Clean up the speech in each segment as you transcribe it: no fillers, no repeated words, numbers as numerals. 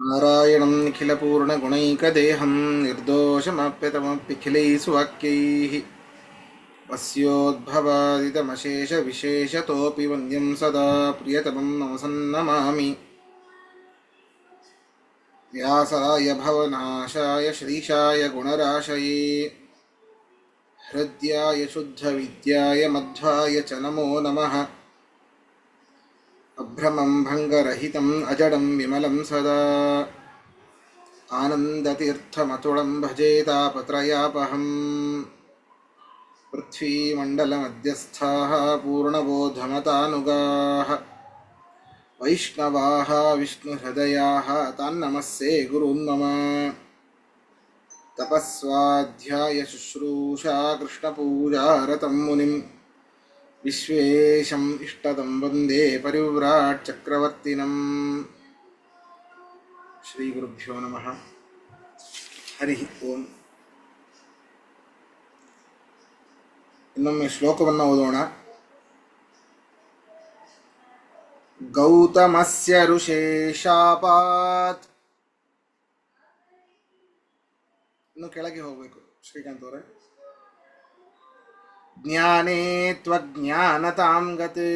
नारायणं निखिलपूर्णगुणैकदेहं निर्दोषमाप्यतमप्यखिलैः सुवाक्यैः अस्योद्भवादितमशेषविशेषतोऽपि वन्द्यं सदा प्रियतमं नमसन्नमामि। व्यासाय भवनाशाय श्रीशाय गुणराशये हृद्याय शुद्धविद्याय मध्वाय च नमो नमः। अभ्रमं भङ्गरहितम् अजडं विमलं सदा आनन्दतीर्थमतुलं भजे तापत्रयापहम्। पृथ्वीमण्डलमध्यस्थाः पूर्णबोधमतानुगाः वैष्णवाः विष्णुहृदयाः तान्नमस्ये गुरून् मम। तपस्वाध्यायशुश्रूषा कृष्णपूजारतं मुनिं विश्वेशम् इष्टदं वन्दे परिव्राट् चक्रवर्तिनम्। श्रीगुरुभ्यो नमः। हरिः ओम्। ಇನ್ನೊಮ್ಮೆ ಶ್ಲೋಕವನ್ನು ಓದೋಣ. ಗೌತಮಸ್ಯ ಋಷೇ ಶಾಪಾತ್. ಇನ್ನು ಕೆಳಗೆ ಹೋಗಬೇಕು ಶ್ರೀಕಾಂತ್ ಅವರೇ. ಜ್ಞಾನೇ ತ್ವಜ್ಞಾನತಾಂ ಗತೇ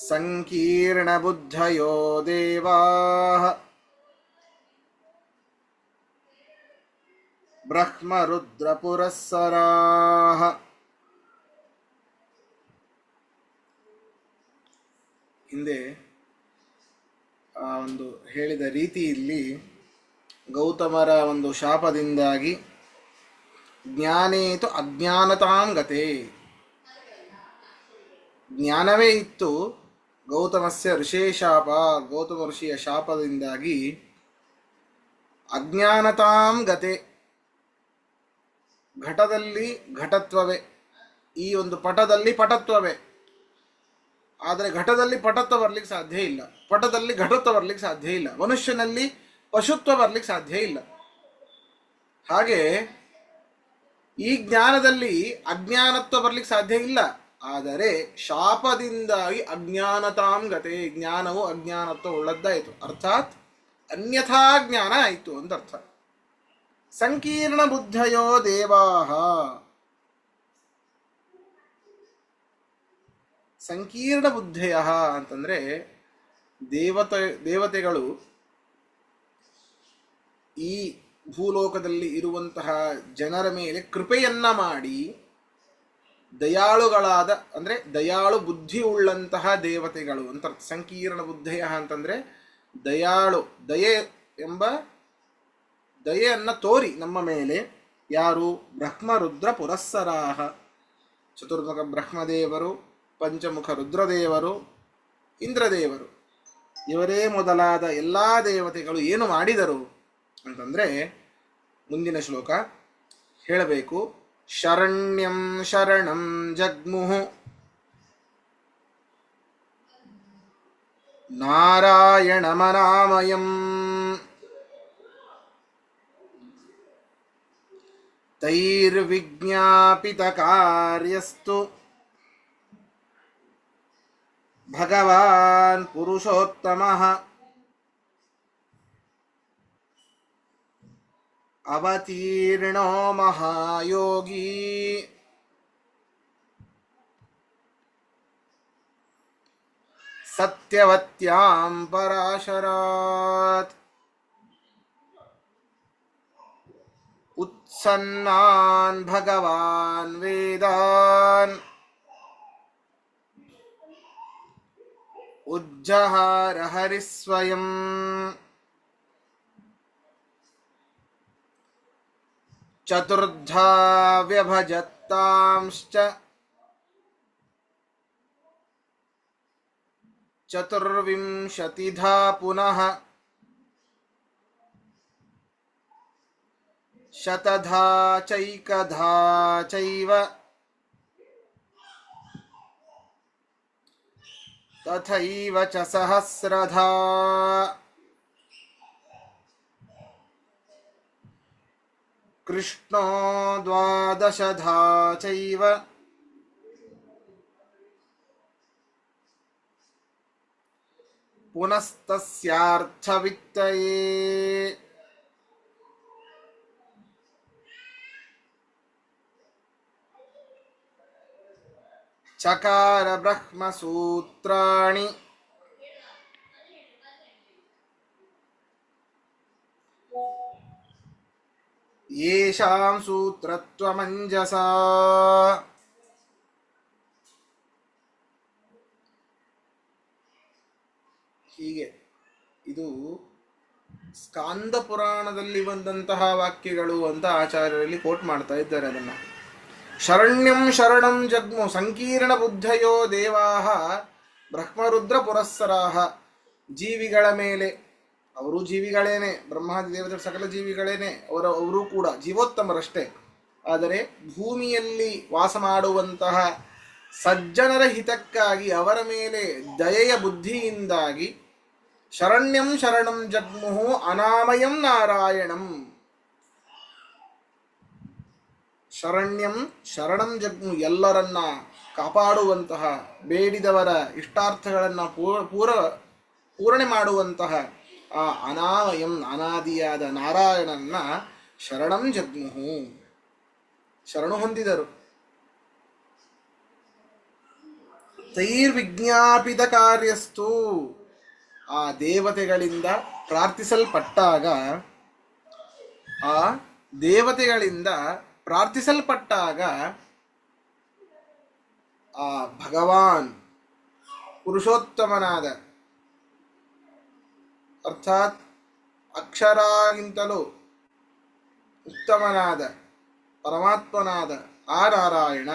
ಸಂಕೀರ್ಣ ಬುದ್ಧಯೋ ದೇವಾಃ ಬ್ರಹ್ಮರುದ್ರ ಪುರಸ್ಸರಾಃ. ಹಿಂದೆ ಒಂದು ಹೇಳಿದ ರೀತಿಯಲ್ಲಿ ಗೌತಮರ ಒಂದು ಶಾಪದಿಂದಾಗಿ ಜ್ಞಾನೇತು ಅಜ್ಞಾನತಾಂ ಗತೆ, ಜ್ಞಾನವೇ ಇತ್ತು, ಗೌತಮಸ್ಯ ಋಷೇ ಶಾಪ, ಗೌತಮ ಋಷಿಯ ಶಾಪದಿಂದಾಗಿ ಅಜ್ಞಾನತಾಂ ಗತೆ, ಘಟದಲ್ಲಿ ಘಟತ್ವವೇ, ಈ ಒಂದು ಪಟದಲ್ಲಿ ಪಟತ್ವವೇ, ಆದರೆ ಘಟದಲ್ಲಿ ಪಟತ್ವ ಬರ್ಲಿಕ್ಕೆ ಸಾಧ್ಯ ಇಲ್ಲ, ಪಟದಲ್ಲಿ ಘಟತ್ವ ಬರ್ಲಿಕ್ಕೆ ಸಾಧ್ಯ ಇಲ್ಲ, ಮನುಷ್ಯನಲ್ಲಿ ಪಶುತ್ವ ಬರ್ಲಿಕ್ಕೆ ಸಾಧ್ಯ ಇಲ್ಲ. ಹಾಗೆ ಈ ಜ್ಞಾನದಲ್ಲಿ ಅಜ್ಞಾನತ್ವ ಬರ್ಲಿಕ್ಕೆ ಸಾಧ್ಯ ಇಲ್ಲ, ಆದರೆ ಶಾಪದಿಂದಾಗಿ ಅಜ್ಞಾನತಾಂ ಗತೆ, ಜ್ಞಾನವು ಅಜ್ಞಾನತ್ವ ಉಳ್ಳದ್ದಾಯಿತು, ಅರ್ಥಾತ್ ಅನ್ಯಥಾ ಜ್ಞಾನ ಆಯಿತು ಅಂತ ಅರ್ಥ. ಸಂಕೀರ್ಣ ಬುದ್ಧಯೋ ದೇವಾಹ, ಸಂಕೀರ್ಣ ಬುದ್ಧಯ ಅಂತಂದ್ರೆ ದೇವತೆಗಳು ಈ ಭೂಲೋಕದಲ್ಲಿ ಇರುವಂತಹ ಜನರ ಮೇಲೆ ಕೃಪೆಯನ್ನ ಮಾಡಿ ದಯಾಳುಗಳಾದ, ಅಂದ್ರೆ ದಯಾಳು ಬುದ್ಧಿ ಉಳ್ಳಂತಹ ದೇವತೆಗಳು ಅಂತ. ಸಂಕೀರ್ಣ ಬುದ್ಧಯ ಅಂತಂದ್ರೆ ದಯಾಳು, ದಯೆ ಎಂಬ ದಯೆಯನ್ನ ತೋರಿ ನಮ್ಮ ಮೇಲೆ ಯಾರು? ಬ್ರಹ್ಮರುದ್ರ ಪುರಸ್ಸರಾಹ, ಚತುರ್ಮುಖ ಬ್ರಹ್ಮದೇವರು, ಪಂಚಮುಖ ರುದ್ರದೇವರು, ಇಂದ್ರದೇವರು, ಇವರೇ ಮೊದಲಾದ ಎಲ್ಲ ದೇವತೆಗಳು ಏನು ಮಾಡಿದರು ಅಂತಂದ್ರೆ ಮುಂದಿನ ಶ್ಲೋಕ ಹೇಳಬೇಕು. ಶರಣ್ಯಂ ಶರಣಂ ಜಗ್ಮುಹು ನಾರಾಯಣಮನಾಮಯಂ ತೈರ್ವಿಜ್ಞಾಪಿತ ಕಾರ್ಯಸ್ತು ಭಗವಾನ್ ಪುರುಷೋತ್ತಮಃ ಅವತೀರ್ಣೋ ಮಹಾಯೋಗಿ ಸತ್ಯವತ್ಯಾಂ ಪರಾಶರಾತ್ ಉತ್ಸನ್ನಾನ್ ಭಗವಾನ್ ವೇದಾನ್ ಉಜ್ಜಹಾರ ಹರಿಸ್ವಯಂ ಚತುರ್ಧಾ ವ್ಯಭಜತ್ತಾಂಶ್ಚ ಚತುರ್ವಿಂಶತಿಧಾ ಪುನಃ ಶತಧಾ ಚೈಕಧಾ ಚೈವ ತಥೈವ ಚ ಸಹಸ್ರಧಾ. ಕೃಷ್ಣೋ ದ್ವಾದಶಧಾ ಚೈವ ಪುನಸ್ತಸ್ಯಾರ್ಥವಿತ್ತಯೇ. ಚಕಾರ ಬ್ರಹ್ಮಸೂತ್ರಾಣಿ ಯೇಷಾಂ ಸೂತ್ರತ್ವಮಂಜಸಾ. ಹೀಗೆ ಇದು ಸ್ಕಾಂದ ಪುರಾಣದಲ್ಲಿ ಬಂದಂತಹ ವಾಕ್ಯಗಳು ಅಂತ ಆಚಾರ್ಯರಲ್ಲಿ ಕೋಟ್ ಮಾಡ್ತಾ ಇದ್ದಾರೆ. ಅದನ್ನು ಶರಣ್ಯಂ ಶರಣಂ ಜಗ್ಮು ಸಂಕೀರ್ಣ ಬುದ್ಧಯೋ ದೇವಾಹ ಬ್ರಹ್ಮರುದ್ರ ಪುರಸ್ಸರಾಹ. ಜೀವಿಗಳ ಮೇಲೆ, ಅವರು ಜೀವಿಗಳೇನೆ, ಬ್ರಹ್ಮಾದಿ ದೇವತೆ ಸಕಲ ಜೀವಿಗಳೇನೆ, ಅವರು ಕೂಡ ಜೀವೋತ್ತಮರಷ್ಟೇ. ಆದರೆ ಭೂಮಿಯಲ್ಲಿ ವಾಸ ಮಾಡುವಂತಹ ಸಜ್ಜನರ ಹಿತಕ್ಕಾಗಿ ಅವರ ಮೇಲೆ ದಯೆಯ ಬುದ್ಧಿಯಿಂದಾಗಿ ಶರಣ್ಯಂ ಶರಣಂ ಜಗ್ಮುಹು ಅನಾಮಯಂ ನಾರಾಯಣಂ. ಶರಣ್ಯಂ ಶರಣಂ ಜಗ್ಮು, ಎಲ್ಲರನ್ನ ಕಾಪಾಡುವಂತಹ, ಬೇಡಿದವರ ಇಷ್ಟಾರ್ಥಗಳನ್ನು ಪೂರಣೆ ಮಾಡುವಂತಹ ಆ ಅನಾಮಯಂ ಅನಾದಿಯಾದ ನಾರಾಯಣನ್ನ ಶರಣಂ ಜಗ್ಮುಹು, ಶರಣು ಹೊಂದಿದರು. ತೈರ್ವಿಜ್ಞಾಪಿತ ಕಾರ್ಯಸ್ತು, ಆ ದೇವತೆಗಳಿಂದ ಪ್ರಾರ್ಥಿಸಲ್ಪಟ್ಟಾಗ, ಆ ಭಗವಾನ್ ಪುರುಷೋತ್ತಮನಾದ, ಅರ್ಥಾತ್ ಅಕ್ಷರಾಗಿಂತಲೂ ಉತ್ತಮನಾದ ಪರಮಾತ್ಮನಾದ ಆ ನಾರಾಯಣ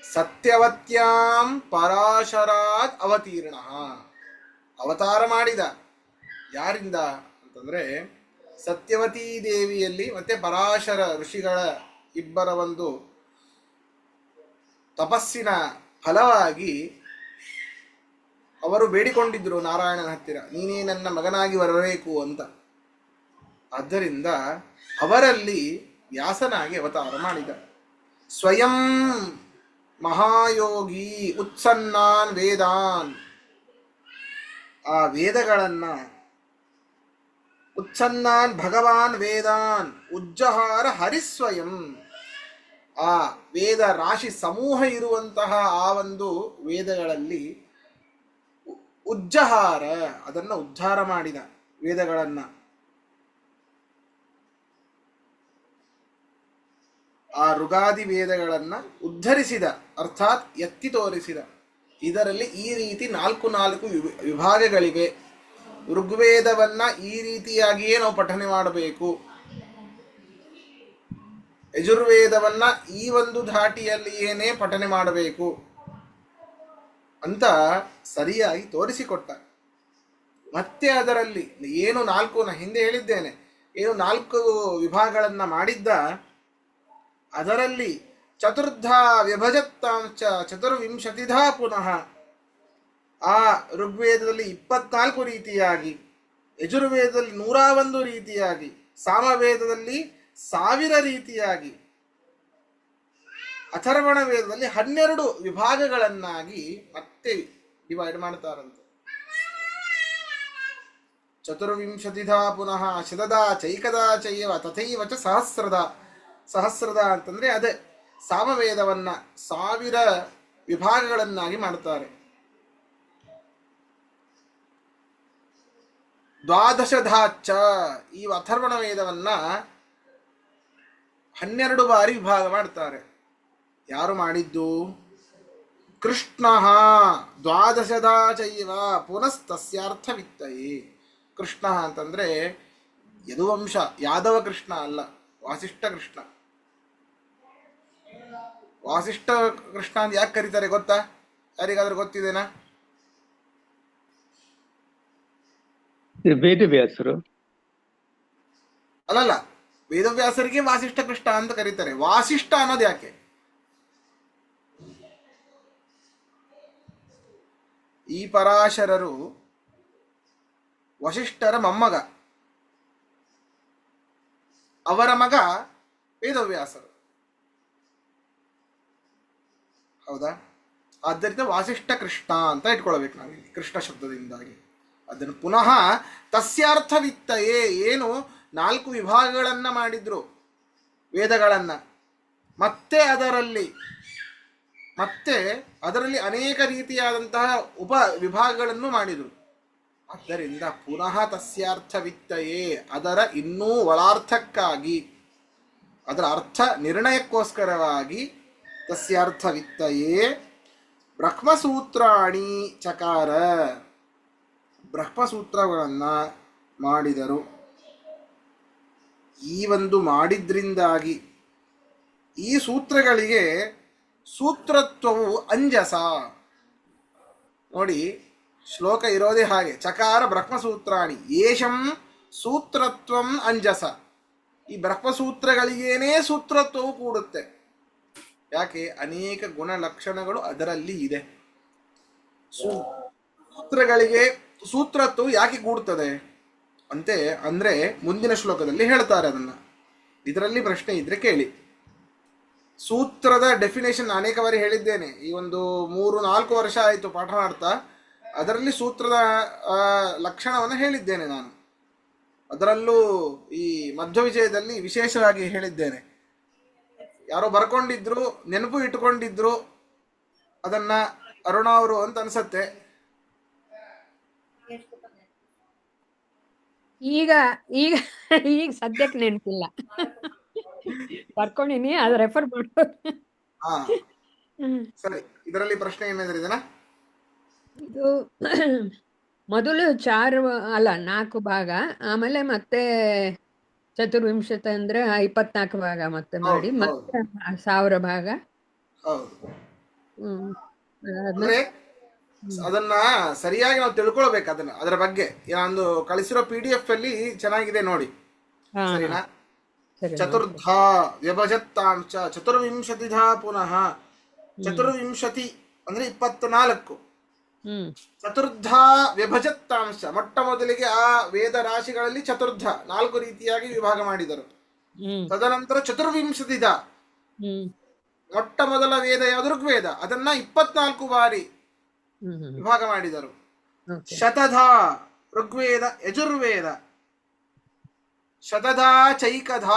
ಸತ್ಯವತ್ಯಾಂ ಪರಾಶರಾತ್ ಅವತೀರ್ಣ, ಅವತಾರ ಮಾಡಿದ. ಯಾರಿಂದ ಅಂತಂದರೆ ಸತ್ಯವತೀ ದೇವಿಯಲ್ಲಿ ಮತ್ತೆ ಪರಾಶರ ಋಷಿಗಳ ಇಬ್ಬರ ಒಂದು ತಪಸ್ಸಿನ ಫಲವಾಗಿ ಅವರು ಬೇಡಿಕೊಂಡಿದ್ರು ನಾರಾಯಣನ ಹತ್ತಿರ, ನೀನೇ ನನ್ನ ಮಗನಾಗಿ ಬರಬೇಕು ಅಂತ. ಆದ್ದರಿಂದ ಅವರಲ್ಲಿ ವ್ಯಾಸನಾಗಿ ಅವತಾರ ಮಾಡಿದ. ಸ್ವಯಂ ಮಹಾಯೋಗಿ ಉತ್ಸನ್ನಾನ್ ವೇದಾನ್, ಆ ವೇದಗಳನ್ನು ಉತ್ಸನ್ನಾನ್ ಭಗವಾನ್ ವೇದಾನ್ ಉಜ್ಜಹಾರ ಹರಿಸ್ವಯಂ, ಆ ವೇದ ರಾಶಿ ಸಮೂಹ ಇರುವಂತಹ ಆ ಒಂದು ವೇದಗಳಲ್ಲಿ ಉಜ್ಜಹಾರ, ಅದನ್ನು ಉದ್ಧಾರ ಮಾಡಿದ ವೇದಗಳನ್ನು. ಆ ಋಗಾದಿ ವೇದಗಳನ್ನು ಉದ್ಧರಿಸಿದ, ಅರ್ಥಾತ್ ಎತ್ತಿ ತೋರಿಸಿದ. ಇದರಲ್ಲಿ ಈ ರೀತಿ ನಾಲ್ಕು ವಿಭಾಗಗಳಿವೆ. ಋಗ್ವೇದವನ್ನ ಈ ರೀತಿಯಾಗಿಯೇ ನಾವು ಪಠನೆ ಮಾಡಬೇಕು, ಯಜುರ್ವೇದವನ್ನ ಈ ಒಂದು ಧಾಟಿಯಲ್ಲಿಯೇನೇ ಪಠನೆ ಮಾಡಬೇಕು ಅಂತ ಸರಿಯಾಗಿ ತೋರಿಸಿಕೊಟ್ಟ. ಮತ್ತೆ ಅದರಲ್ಲಿ ಏನು ಹಿಂದೆ ಹೇಳಿದ್ದೇನೆ, ಏನು 4 ವಿಭಾಗಗಳನ್ನು ಮಾಡಿದ್ದ, ಅದರಲ್ಲಿ ಚತುರ್ಧ ವಿಭಜತ್ತಾಂಚ ಚತುರ್ವಿಂಶತಿಧಾ ಪುನಃ. ಆ ಋಗ್ವೇದದಲ್ಲಿ 24 ರೀತಿಯಾಗಿ, ಯಜುರ್ವೇದದಲ್ಲಿ 101 ರೀತಿಯಾಗಿ, ಸಾಮವೇದದಲ್ಲಿ 1000 ರೀತಿಯಾಗಿ, ಅಥರ್ವಣ ವೇದದಲ್ಲಿ 12 ವಿಭಾಗಗಳನ್ನಾಗಿ ಮತ್ತೆ ಡಿವೈಡ್ ಮಾಡ್ತಾರಂತೆ. ಚತುರ್ವಿಂಶತಿಧಾ ಪುನಃ ಶತದಾ ಚೈಕದಾ ಚೈವ ತಥೈವ ಚ ಸಹಸ್ರದ ಅಂತಂದ್ರೆ ಅದೇ ಸಾಮವೇದವನ್ನ 1000 ವಿಭಾಗಗಳನ್ನಾಗಿ ಮಾಡ್ತಾರೆ. ದ್ವಾದಶಧಾಚ, ಈ ಅಥರ್ವಣ ವೇದವನ್ನ 12 ಬಾರಿ ವಿಭಾಗ ಮಾಡ್ತಾರೆ. ಯಾರು ಮಾಡಿದ್ದು? ಕೃಷ್ಣ. ದ್ವಾದಶಧಾ ಚೈವ ಪುನಸ್ತಸ್ಯಾರ್ಥವಿತ್ತಯೇ. ಕೃಷ್ಣ ಅಂತಂದ್ರೆ ಯದುವಂಶ, ಯಾದವ ಕೃಷ್ಣ ಅಲ್ಲ, ವಾಸಿಷ್ಠ ಕೃಷ್ಣ. ವಾಸಿಷ್ಠ ಕೃಷ್ಣ ಅಂತ ಯಾಕೆ ಕರೀತಾರೆ ಗೊತ್ತಾ? ಯಾರಿಗಾದ್ರೂ ಗೊತ್ತಿದೆನಾ? ವೇದವ್ಯಾಸರು ಅಲ್ಲಲ್ಲ, ವೇದವ್ಯಾಸರಿಗೆ ವಾಸಿಷ್ಠ ಕೃಷ್ಣ ಅಂತ ಕರೀತಾರೆ. ವಾಸಿಷ್ಠ ಅನ್ನೋದು ಯಾಕೆ? ಈ ಪರಾಶರರು ವಸಿಷ್ಠರ ಮೊಮ್ಮಗ, ಅವರ ಮಗ ವೇದವ್ಯಾಸರು. ಹೌದಾ? ಆದ್ದರಿಂದ ವಾಸಿಷ್ಠ ಕೃಷ್ಣ ಅಂತ ಇಟ್ಕೊಳ್ಬೇಕು ನಾವಿಲ್ಲಿ, ಕೃಷ್ಣ ಶಬ್ದದಿಂದಾಗಿ. ಅದನ್ನು ಪುನಃ ತಸ್ಯಾರ್ಥವಿತ್ತಯೇ, ಏನು 4 ವಿಭಾಗಗಳನ್ನು ಮಾಡಿದ್ರು ವೇದಗಳನ್ನು, ಮತ್ತೆ ಅದರಲ್ಲಿ ಅನೇಕ ರೀತಿಯಾದಂತಹ ಉಪ ವಿಭಾಗಗಳನ್ನು ಮಾಡಿದರು. ಆದ್ದರಿಂದ ಪುನಃ ತಸ್ಯಾರ್ಥವಿತ್ತಯೇ, ಅದರ ಇನ್ನೂ ಒಳಾರ್ಥಕ್ಕಾಗಿ, ಅದರ ಅರ್ಥ ನಿರ್ಣಯಕ್ಕೋಸ್ಕರವಾಗಿ ತಸ್ಯಾರ್ಥವಿತ್ತಯೇ ಬ್ರಹ್ಮಸೂತ್ರಾಣಿ ಚಕಾರ, ಬ್ರಹ್ಮಸೂತ್ರಗಳನ್ನು ಮಾಡಿದರು. ಈ ಒಂದು ಮಾಡಿದ್ರಿಂದಾಗಿ ಈ ಸೂತ್ರಗಳಿಗೆ ಸೂತ್ರತ್ವವು ಅಂಜಸ. ನೋಡಿ, ಶ್ಲೋಕ ಇರೋದೇ ಹಾಗೆ, ಚಕಾರ ಬ್ರಹ್ಮಸೂತ್ರಾಣಿ ಯೇಷಂ ಸೂತ್ರತ್ವಂ ಅಂಜಸ. ಈ ಬ್ರಹ್ಮಸೂತ್ರಗಳಿಗೇನೇ ಸೂತ್ರತ್ವವು ಕೂಡುತ್ತೆ. ಯಾಕೆ? ಅನೇಕ ಗುಣಲಕ್ಷಣಗಳು ಅದರಲ್ಲಿ ಇದೆ. ಸೂತ್ರಗಳಿಗೆ ಸೂತ್ರತ್ವವು ಯಾಕೆ ಕೂಡುತ್ತದೆ ಅಂತೆ ಅಂದರೆ ಮುಂದಿನ ಶ್ಲೋಕದಲ್ಲಿ ಹೇಳ್ತಾರೆ ಅದನ್ನ. ಇದರಲ್ಲಿ ಪ್ರಶ್ನೆ ಇದ್ರೆ ಕೇಳಿ. ಸೂತ್ರದ ಡೆಫಿನೇಷನ್ ಅನೇಕ ಬಾರಿ ಹೇಳಿದ್ದೇನೆ. ಈ ಒಂದು 3-4 ವರ್ಷ ಆಯಿತು ಪಾಠ ಮಾಡ್ತಾ. ಅದರಲ್ಲಿ ಸೂತ್ರದ ಲಕ್ಷಣವನ್ನು ಹೇಳಿದ್ದೇನೆ ನಾನು. ಅದರಲ್ಲೂ ಈ ಮಧ್ವ ವಿಜಯದಲ್ಲಿ ವಿಶೇಷವಾಗಿ ಹೇಳಿದ್ದೇನೆ. ಯಾರೋ ಬರ್ಕೊಂಡಿದ್ರು, ನೆನಪು ಇಟ್ಟುಕೊಂಡಿದ್ರು, ಅದನ್ನ ಅರುಣ ಅವರು ಅಂತ ಅನ್ಸತ್ತೆ. ಈಗ ಈಗ ಈಗ ಸದ್ಯಕ್ಕೆ ನೆನಪಿಲ್ಲ, ಬರ್ಕೊಂಡಿನಿ, ಅದು ರೆಫರ್ ಮಾಡು. ಹಾ ಸರಿ. ಇದರಲ್ಲಿ ಪ್ರಶ್ನೆ ಏನಾದ್ರೆ ಇದನ್ನ ಇದು ಮೊದಲು 4 ಭಾಗ, ಆಮೇಲೆ ಮತ್ತೆ ಚತುರ್ವಿಂಶತ ಅಂದ್ರೆ 24 ಭಾಗ ಮತ್ತೆ ಮಾಡಿ, ಮತ್ತೆ 1000 ಭಾಗ. ಅಂದ್ರೆ ಅದನ್ನ ಸರಿಯಾಗಿ ನಾವು ತಿಳ್ಕೊಳ್ಬೇಕು. ಅದರ ಬಗ್ಗೆ ನಾನು ಕಳಿಸಿರೋ PDF ಅಲ್ಲಿ ಚೆನ್ನಾಗಿದೆ ನೋಡಿ, ಸರಿನಾ? ಚತುರ್ಧ ವ್ಯಭಜತ್ತಾಂಶ ಚತುರ್ವಿಂಶತಿಧ ಪುನಃ ಚತುರ್ವಿಂಶತಿ ಅಂದ್ರೆ 24. ಚತುರ್ಧ ವ್ಯಭಜತ್ತಾಂಶ, ಮೊಟ್ಟ ಮೊದಲಿಗೆ ಆ ವೇದ ರಾಶಿಗಳಲ್ಲಿ ಚತುರ್ಧ 4 ರೀತಿಯಾಗಿ ವಿಭಾಗ ಮಾಡಿದರು. ತದನಂತರ ಚತುರ್ವಿಂಶತಿಧ, ಮೊಟ್ಟ ಮೊದಲ ವೇದ ಯಾವುದು? ಋಗ್ವೇದ. ಅದನ್ನ 24 ಬಾರಿ ವಿಭಾಗ ಮಾಡಿದರು. ಶತಧ ಋಗ್ವೇದ ಯಜುರ್ವೇದ, ಶತಧ ಚೈಕಧ,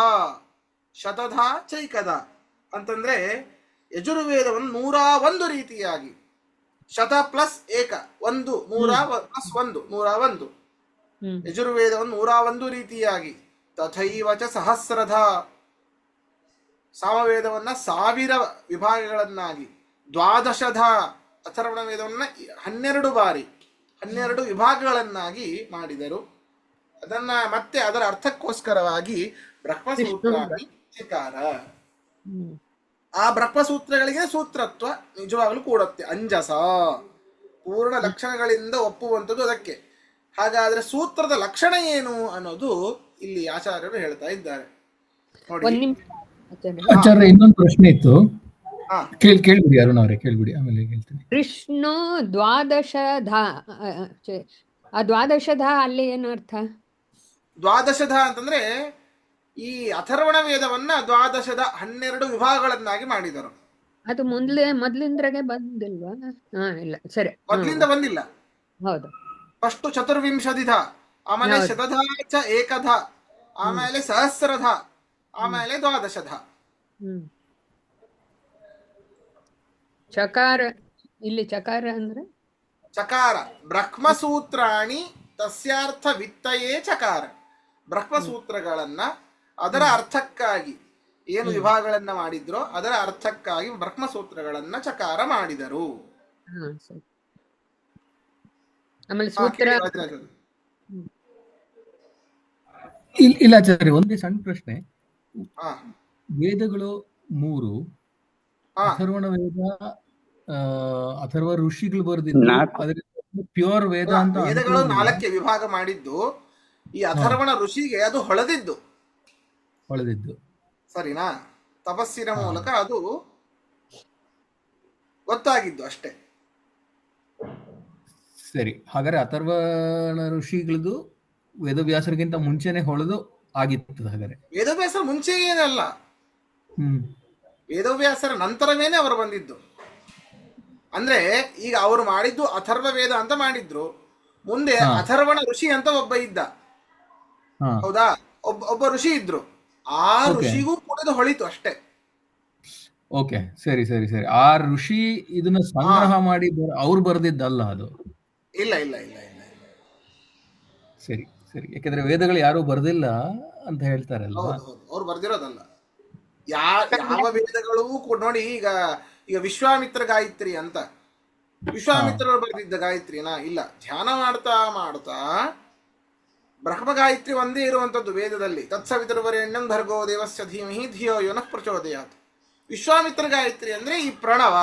ಶತಧ ಚೈಕಧ ಅಂತಂದ್ರೆ ಯಜುರ್ವೇದವನ್ನು 101 ರೀತಿಯಾಗಿ, ಶತ ಪ್ಲಸ್ ಏಕ 1, 100 ಪ್ಲಸ್ 1, 101. ಯಜುರ್ವೇದವನ್ನು 101 ರೀತಿಯಾಗಿ. ತಥೈವ ಚ ಸಹಸ್ರಧ, ಸಾಮವೇದವನ್ನ 1000 ವಿಭಾಗಗಳನ್ನಾಗಿ. ದ್ವಾದಶಧ ಅಥರ್ವಣ ವೇದವನ್ನ 12 ಬಾರಿ 12 ವಿಭಾಗಗಳನ್ನಾಗಿ ಮಾಡಿದರು. ಅದನ್ನ ಮತ್ತೆ ಅದರ ಅರ್ಥಕ್ಕೋಸ್ಕರವಾಗಿ ಬ್ರಹ್ಮಸೂತ್ರಾಣಿ ಚಕಾರ. ಆ ಬ್ರಹ್ಮಸೂತ್ರಗಳಿಗೆ ಸೂತ್ರತ್ವ ನಿಜವಾಗಲೂ ಕೂಡುತ್ತೆ, ಅಂಜಸ, ಪೂರ್ಣ ಲಕ್ಷಣಗಳಿಂದ ಒಪ್ಪುವಂಥದ್ದು ಅದಕ್ಕೆ. ಹಾಗಾದ್ರೆ ಸೂತ್ರದ ಲಕ್ಷಣ ಏನು ಅನ್ನೋದು ಇಲ್ಲಿ ಆಚಾರ್ಯರು ಹೇಳ್ತಾ ಇದ್ದಾರೆ ನೋಡಿ. ಆಚಾರ್ಯ, ಇನ್ನೊಂದು ಪ್ರಶ್ನೆ ಇತ್ತು, ಕೇಳ್ಬಿಡಿ ಅರುಣ್ ಅವರೇ, ಕೇಳ್ಬಿಡಿ, ಆಮೇಲೆ ಹೇಳ್ತೀನಿ. ಕೃಷ್ಣೋ ದ್ವಾದಶಧ, ಆ ದ್ವಾದಶಧ ಅಲ್ಲಿ ಏನು ಅರ್ಥ? ದ್ವಾದಶಧ ಅಂತಂದ್ರೆ ಈ ಅಥರ್ವಣ ವೇದವನ್ನ ದ್ವಾದಶದ 12 ವಿಭಾಗಗಳನ್ನಾಗಿ ಮಾಡಿದರು. ಅದು ಮೊದ್ಲಿಂದ್ರಾಗೆ ಬಂದಿಲ್ವಾ? ಇಲ್ಲ, ಸರಿ, ಮೊದ್ಲಿಂದ ಬಂದಿಲ್ಲ. ಹೌದು. ಫಸ್ಟ್ ಚತುರ್ವಿಂಶತಿಧ, ಆಮೇಲೆ ಶತಧ ಚ ಏಕಧ, ಆಮೇಲೆ ಸಹಸ್ರಧ, ಆಮೇಲೆ ದ್ವಾದಶಧ. ಚಕಾರ, ಇಲ್ಲಿ ಚಕಾರ ಅಂದ್ರೆ ಚಕಾರ ಬ್ರಹ್ಮಸೂತ್ರಾಣಿ ತಸ್ಯಾರ್ಥ ವಿತ್ತಯೇ ಚಕಾರ. ಬ್ರಹ್ಮಸೂತ್ರಗಳನ್ನ ಅದರ ಅರ್ಥಕ್ಕಾಗಿ ಏನು ವಿಭಾಗಗಳನ್ನ ಮಾಡಿದ್ರೋ ಅದರ ಅರ್ಥಕ್ಕಾಗಿ ಬ್ರಹ್ಮಸೂತ್ರಗಳನ್ನ ಚಕಾರ ಮಾಡಿದರು. ಆಮೇಲೆ ಸೂತ್ರ ಇಲ್ಲ ಆಚಾರ್ಯ, ಒಂದೇ ಸಣ್ಣ ಪ್ರಶ್ನೆ. ವೇದಗಳು 3, ಅಥರ್ವಣ ವೇದ, ಅಥರ್ವ ಋಷಿಗಳು ಬರೆದಿದ್ದು ಪ್ಯೂರ್ ವೇದ ಅಂತ. ವೇದಗಳು 4ಕ್ಕೆ ವಿಭಾಗ ಮಾಡಿದ್ದು, ಈ ಅಥರ್ವಣ ಋಷಿಗೆ ಅದು ಹೊಳೆದಿದ್ದು, ಸರಿನಾ? ತಪಸ್ಸಿನ ಮೂಲಕ ಅದು ಗೊತ್ತಾಗಿದ್ದು ಅಷ್ಟೇ. ಸರಿ, ಹಾಗಾದ್ರೆ ಅಥರ್ವಣ ಋಷಿಗಳದು ವೇದವ್ಯಾಸರಿಗಿಂತ ಮುಂಚೆನೆ ಹೊಳೆದು ಆಗಿತ್ತು. ಹಾಗಾದ್ರೆ ವೇದವ್ಯಾಸರ ಮುಂಚೆ ಏನಲ್ಲ, ವೇದವ್ಯಾಸರ ನಂತರವೇನೆ ಅವರು ಬಂದಿದ್ದು. ಅಂದ್ರೆ ಈಗ ಅವರು ಮಾಡಿದ್ದು ಅಥರ್ವ ವೇದ ಅಂತ ಮಾಡಿದ್ರು, ಮುಂದೆ ಹಾ. ಅಥರ್ವಣ ಋಷಿ ಅಂತ ಒಬ್ಬ ಇದ್ದ, ಹಾ. ಹೌದಾ? ಒಬ್ಬ ಋಷಿ ಇದ್ರು. ಆ ಓಕೆ. ಋಷಿಗೂ ಕುಡಿದು ಹೊಳಿತು ಅಷ್ಟೇ. ಓಕೆ, ಸರಿ ಸರಿ ಸರಿ. ಆ ಋಷಿ ಇದನ್ನ ಹಾ, ಸಂಗ್ರಹ ಮಾಡಿ ಅವ್ರು ಬರ್ದಿದ್ದಲ್ಲ ಅದು. ಇಲ್ಲ ಇಲ್ಲ ಇಲ್ಲ ಇಲ್ಲ ಇಲ್ಲ. ಸರಿ ಸರಿ, ಯಾಕಂದ್ರೆ ವೇದಗಳು ಯಾರು ಬರ್ದಿಲ್ಲ ಅಂತ ಹೇಳ್ತಾರಲ್ವಾ. ಹೌದು ಹೌದು, ಅವ್ರು ಬರ್ದಿರೋದಲ್ಲ. ಯಾವ ವೇದಗಳು ನೋಡಿ, ಈಗ ವಿಶ್ವಾಮಿತ್ರ ಗಾಯತ್ರಿ ಅಂತ, ಹಾ. ವಿಶ್ವಾಮಿತ್ರರು ಬರೆದಿದ್ದ ಗಾಯತ್ರಿನಾ? ಇಲ್ಲ. ಧ್ಯಾನ ಮಾಡ್ತಾ ಮಾಡ್ತಾ ಬ್ರಹ್ಮ ಗಾಯತ್ರಿ ಒಂದೇ ಇರುವಂತದ್ದು ವೇದದಲ್ಲಿ. ತತ್ಸವಿತುರ್ವರೆಣ್ಯಂ ಭರ್ಗೋ ದೇವಸ್ಯ ಧೀಮಹಿ ಧಿಯೋ ಯೋನಃ ಪ್ರಚೋದಯಾತ್. ವಿಶ್ವಾಮಿತ್ರ ಗಾಯತ್ರಿ ಅಂದ್ರೆ ಈ ಪ್ರಣವ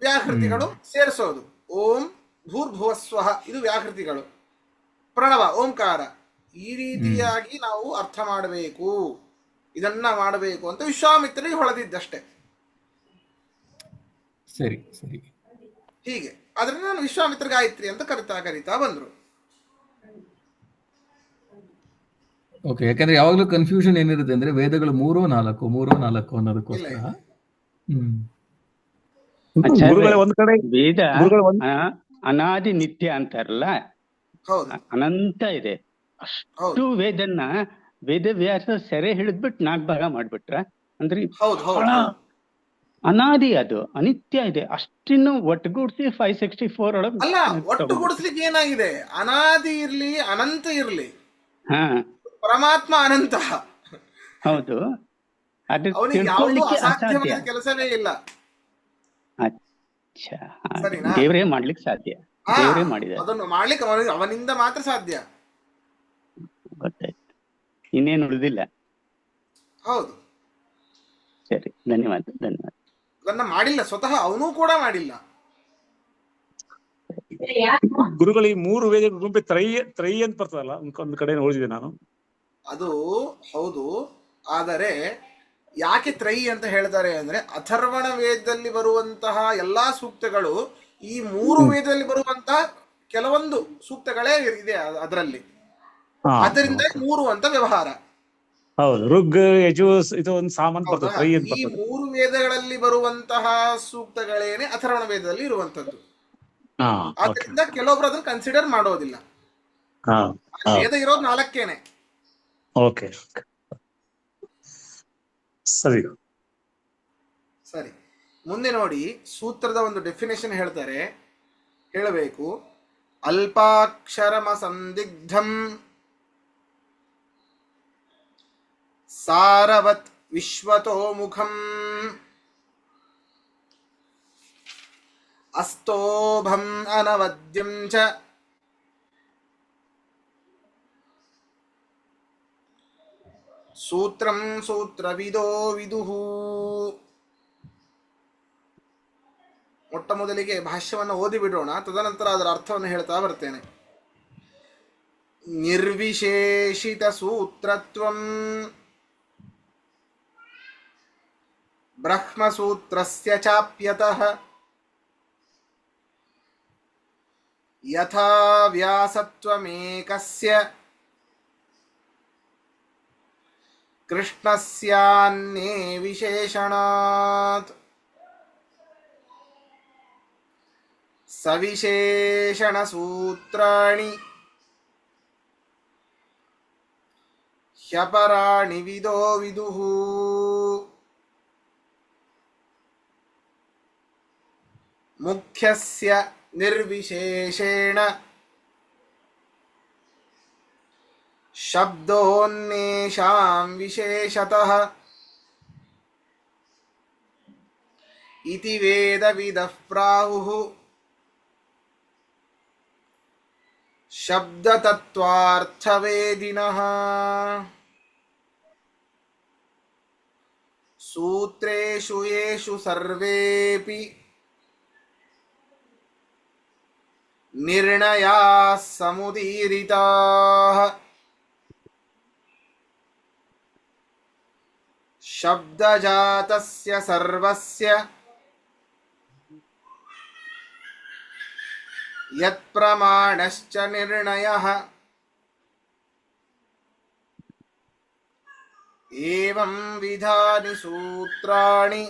ವ್ಯಾಹೃತಿಗಳು ಸೇರಿಸೋದು. ಓಂ ಭೂರ್ಭುವಸ್ವಃ ಇದು ವ್ಯಾಹೃತಿಗಳು, ಪ್ರಣವ ಓಂಕಾರ. ಈ ರೀತಿಯಾಗಿ ನಾವು ಅರ್ಥ ಮಾಡಬೇಕು, ಇದನ್ನ ಮಾಡಬೇಕು ಅಂತ ವಿಶ್ವಾಮಿತ್ರರಿಗೆ ಹೊಳೆದಿದ್ದಷ್ಟೇ. ಸರಿ ಸರಿ. ಹೀಗೆ ಅದರಿಂದ ನಾನು ವಿಶ್ವಾಮಿತ್ರ ಗಾಯತ್ರಿ ಅಂತ ಕರಿತಾ ಬಂದ್ರು. ಓಕೆ, ಯಾಕಂದ್ರೆ ಯಾವಾಗ್ಲೂ ಕನ್ಫ್ಯೂಷನ್ ಏನಿರುತ್ತೆ ಅಂದ್ರೆ ವೇದಗಳು 3-4 ಅನ್ನೋದಕ್ಕೋಸ್ಕರ. ಹ್ಮ್. ಗುರುಗಳೇ ಒಂದ್ ಕಡೆ ವೇದ ಗುರುಗಳೇ ಒಂದ್ ಅನಾದಿ ನಿತ್ಯ ಅಂತಾರಲ್ಲ, ಹೌದು ಅನಂತ ಇದೆ. ಅಷ್ಟು ವೇದನ್ನ ವೇದವ್ಯಾಸ ಸೆರೆ ಹಿಡಿದ್ಬಿಟ್ಟು 4 ಭಾಗ ಮಾಡ್ಬಿಟ್ರ. ಅಂದ್ರೆ ಹೌದು ಬಹಳ ಅನಾದಿ, ಅದು ಅನಿತ್ಯ ಇದೆ. ಅಷ್ಟಿನ್ನು ಒಟ್ಟುಗೂಡಿಸಿ 564 ಒಳಗೆ ಅಲ್ಲ, ಒಟ್ಟುಗೂಡಿಸ್ಲಿಕ್ಕೆ ಏನಾಗಿದೆ? ಅನಾದಿ ಇರ್ಲಿ, ಅನಂತ ಇರ್ಲಿ, ಹಾ ಪರಮಾತ್ಮ ಅನಂತ. ಹೌದು, ಅದು ಅವನಿಗೆ ಯಾವುದು ತಿಳ್ಕೊಳ್ಳಿಕ್ಕೆ ಅಸಾಧ್ಯ. ಅಸಾಧ್ಯವಾದ ಕೆಲಸವೇ ಇಲ್ಲ. ಅಚ್ಚಾ, ಸರಿನಾ? ದೇವರೇ ಮಾಡ್ಲಿಕ್ಕೆ ಸಾಧ್ಯ, ಹಾ, ದೇವರೇ ಮಾಡಿದ. ಅದನ್ನು ಮಾಡ್ಲಿಕ್ಕೆ ಅವನಿಂದ ಮಾತ್ರ ಸಾಧ್ಯ. ಗೊತ್ತಾಯ್ತು, ಇನ್ನೇನು ಉಳಿದಿಲ್ಲ. ಹೌದು, ಸರಿ, ಧನ್ಯವಾದ. ಅದನ್ನ ಮಾಡಿಲ್ಲ, ಸ್ವತಃ ಅವನೂ ಕೂಡ ಮಾಡಿಲ್ಲ. ಗುರುಗಳು ಈ 3 ವೇದ ಗುಂಪೆ ತ್ರೈ ಅಂತ ಬರ್ತದಲ್ಲ, ಒಂದ್ ಕಡೆ ನೋಡಿದೆ ನಾನು. ಅದು ಹೌದು. ಆದರೆ ಯಾಕೆ ತ್ರೈ ಅಂತ ಹೇಳ್ತಾರೆ ಅಂದ್ರೆ, ಅಥರ್ವಣ ವೇದದಲ್ಲಿ ಬರುವಂತಹ ಎಲ್ಲಾ ಸೂಕ್ತಗಳು ಈ 3 ವೇದದಲ್ಲಿ ಬರುವಂತಹ ಕೆಲವೊಂದು ಸೂಕ್ತಗಳೇ ಇದೆ ಅದರಲ್ಲಿ. ಅದರಿಂದ 3 ಅಂತ ವ್ಯವಹಾರ. ಹೌದು, ಋಗ್ ಯಜು ಇದು ಒಂದು ಸಾಮಾನ್ಯ ಬರ್ತದೆ, ತ್ರೈ ಅಂತ ಈ ಬರ್ತದೆ. 3 ವೇದಗಳಲ್ಲಿ ಬರುವಂತಹ ಸೂಕ್ತಗಳೇನೆ ಅಥರ್ವಣ ವೇದದಲ್ಲಿ ಇರುವಂತದ್ದು. ಆದ್ರಿಂದ ಕೆಲವೊಬ್ರು ಅದನ್ನ ಕನ್ಸಿಡರ್ ಮಾಡೋದಿಲ್ಲ. ವೇದ ಇರೋದು 4. ಓಕೆ, ಸರಿ ಸರಿ. ಮುಂದೆ ನೋಡಿ, ಸೂತ್ರದ ಒಂದು ಡೆಫಿನೇಷನ್ ಹೇಳ್ತಾರೆ, ಹೇಳಬೇಕು. ಅಲ್ಪಾಕ್ಷರಮ ಸಂದಿಗ್ಧಂ ಸಾರವತ್ ವಿಶ್ವತೋ ಮುಖಂ ಅಸ್ತೋಭಂ ಅನವದ್ಯಂ ಚ ಸೂತ್ರಂ ಸೂತ್ರವಿದೋ ವಿದುಃ. ಮೊಟ್ಟ ಮೊದಲಿಗೆ ಭಾಷ್ಯವನ್ನು ಓದಿ ಬಿಡೋಣ, ತದನಂತರ ಅದರ ಅರ್ಥವನ್ನು ಹೇಳ್ತಾ ಬರ್ತೇನೆ. ನಿರ್ವಿಶೇಷಿತ ಸೂತ್ರತ್ವಂ ಬ್ರಹ್ಮಸೂತ್ರಸ್ಯ ಚಾಪ್ಯತಃ ಯಥಾ ವ್ಯಾಸತ್ವಮೇಕಸ್ಯ ಕೃಷ್ಣಸ್ಯಾನ್ಯೇ ವಿಶೇಷಣಾತ್ ಸವಿಶೇಷಣ ಸೂತ್ರಾಣಿ ಹ್ಯಪರಾಣಿ ವಿದೋ ವಿದುಃ. ಮುಖ್ಯಸ್ಯ ನಿರ್ವಿಶೇಷೇಣ ಶಬ್ದೋನ್ನೇಷಾಂ ವಿಶೇಷತಃ ಇತಿ ವೇದವಿದಃ ಪ್ರಾಹುಃ ಶಬ್ದತತ್ವಾರ್ಥವೇದಿನಃ. ಸೂತ್ರೇಷು ಯೇಷು ಸರ್ವೇಪಿ ನಿರ್ಣಯಾಃ ಸಮುದೀರಿತಾಃ ಶಬ್ದಜಾತಸ್ಯ ಸರ್ವಸ್ಯ ಯತ್ಪ್ರಮಾಣಶ್ಚ ನಿರ್ಣಯಃ. ಏವಂ ವಿಧಾನಿ ಸೂತ್ರಾಣಿ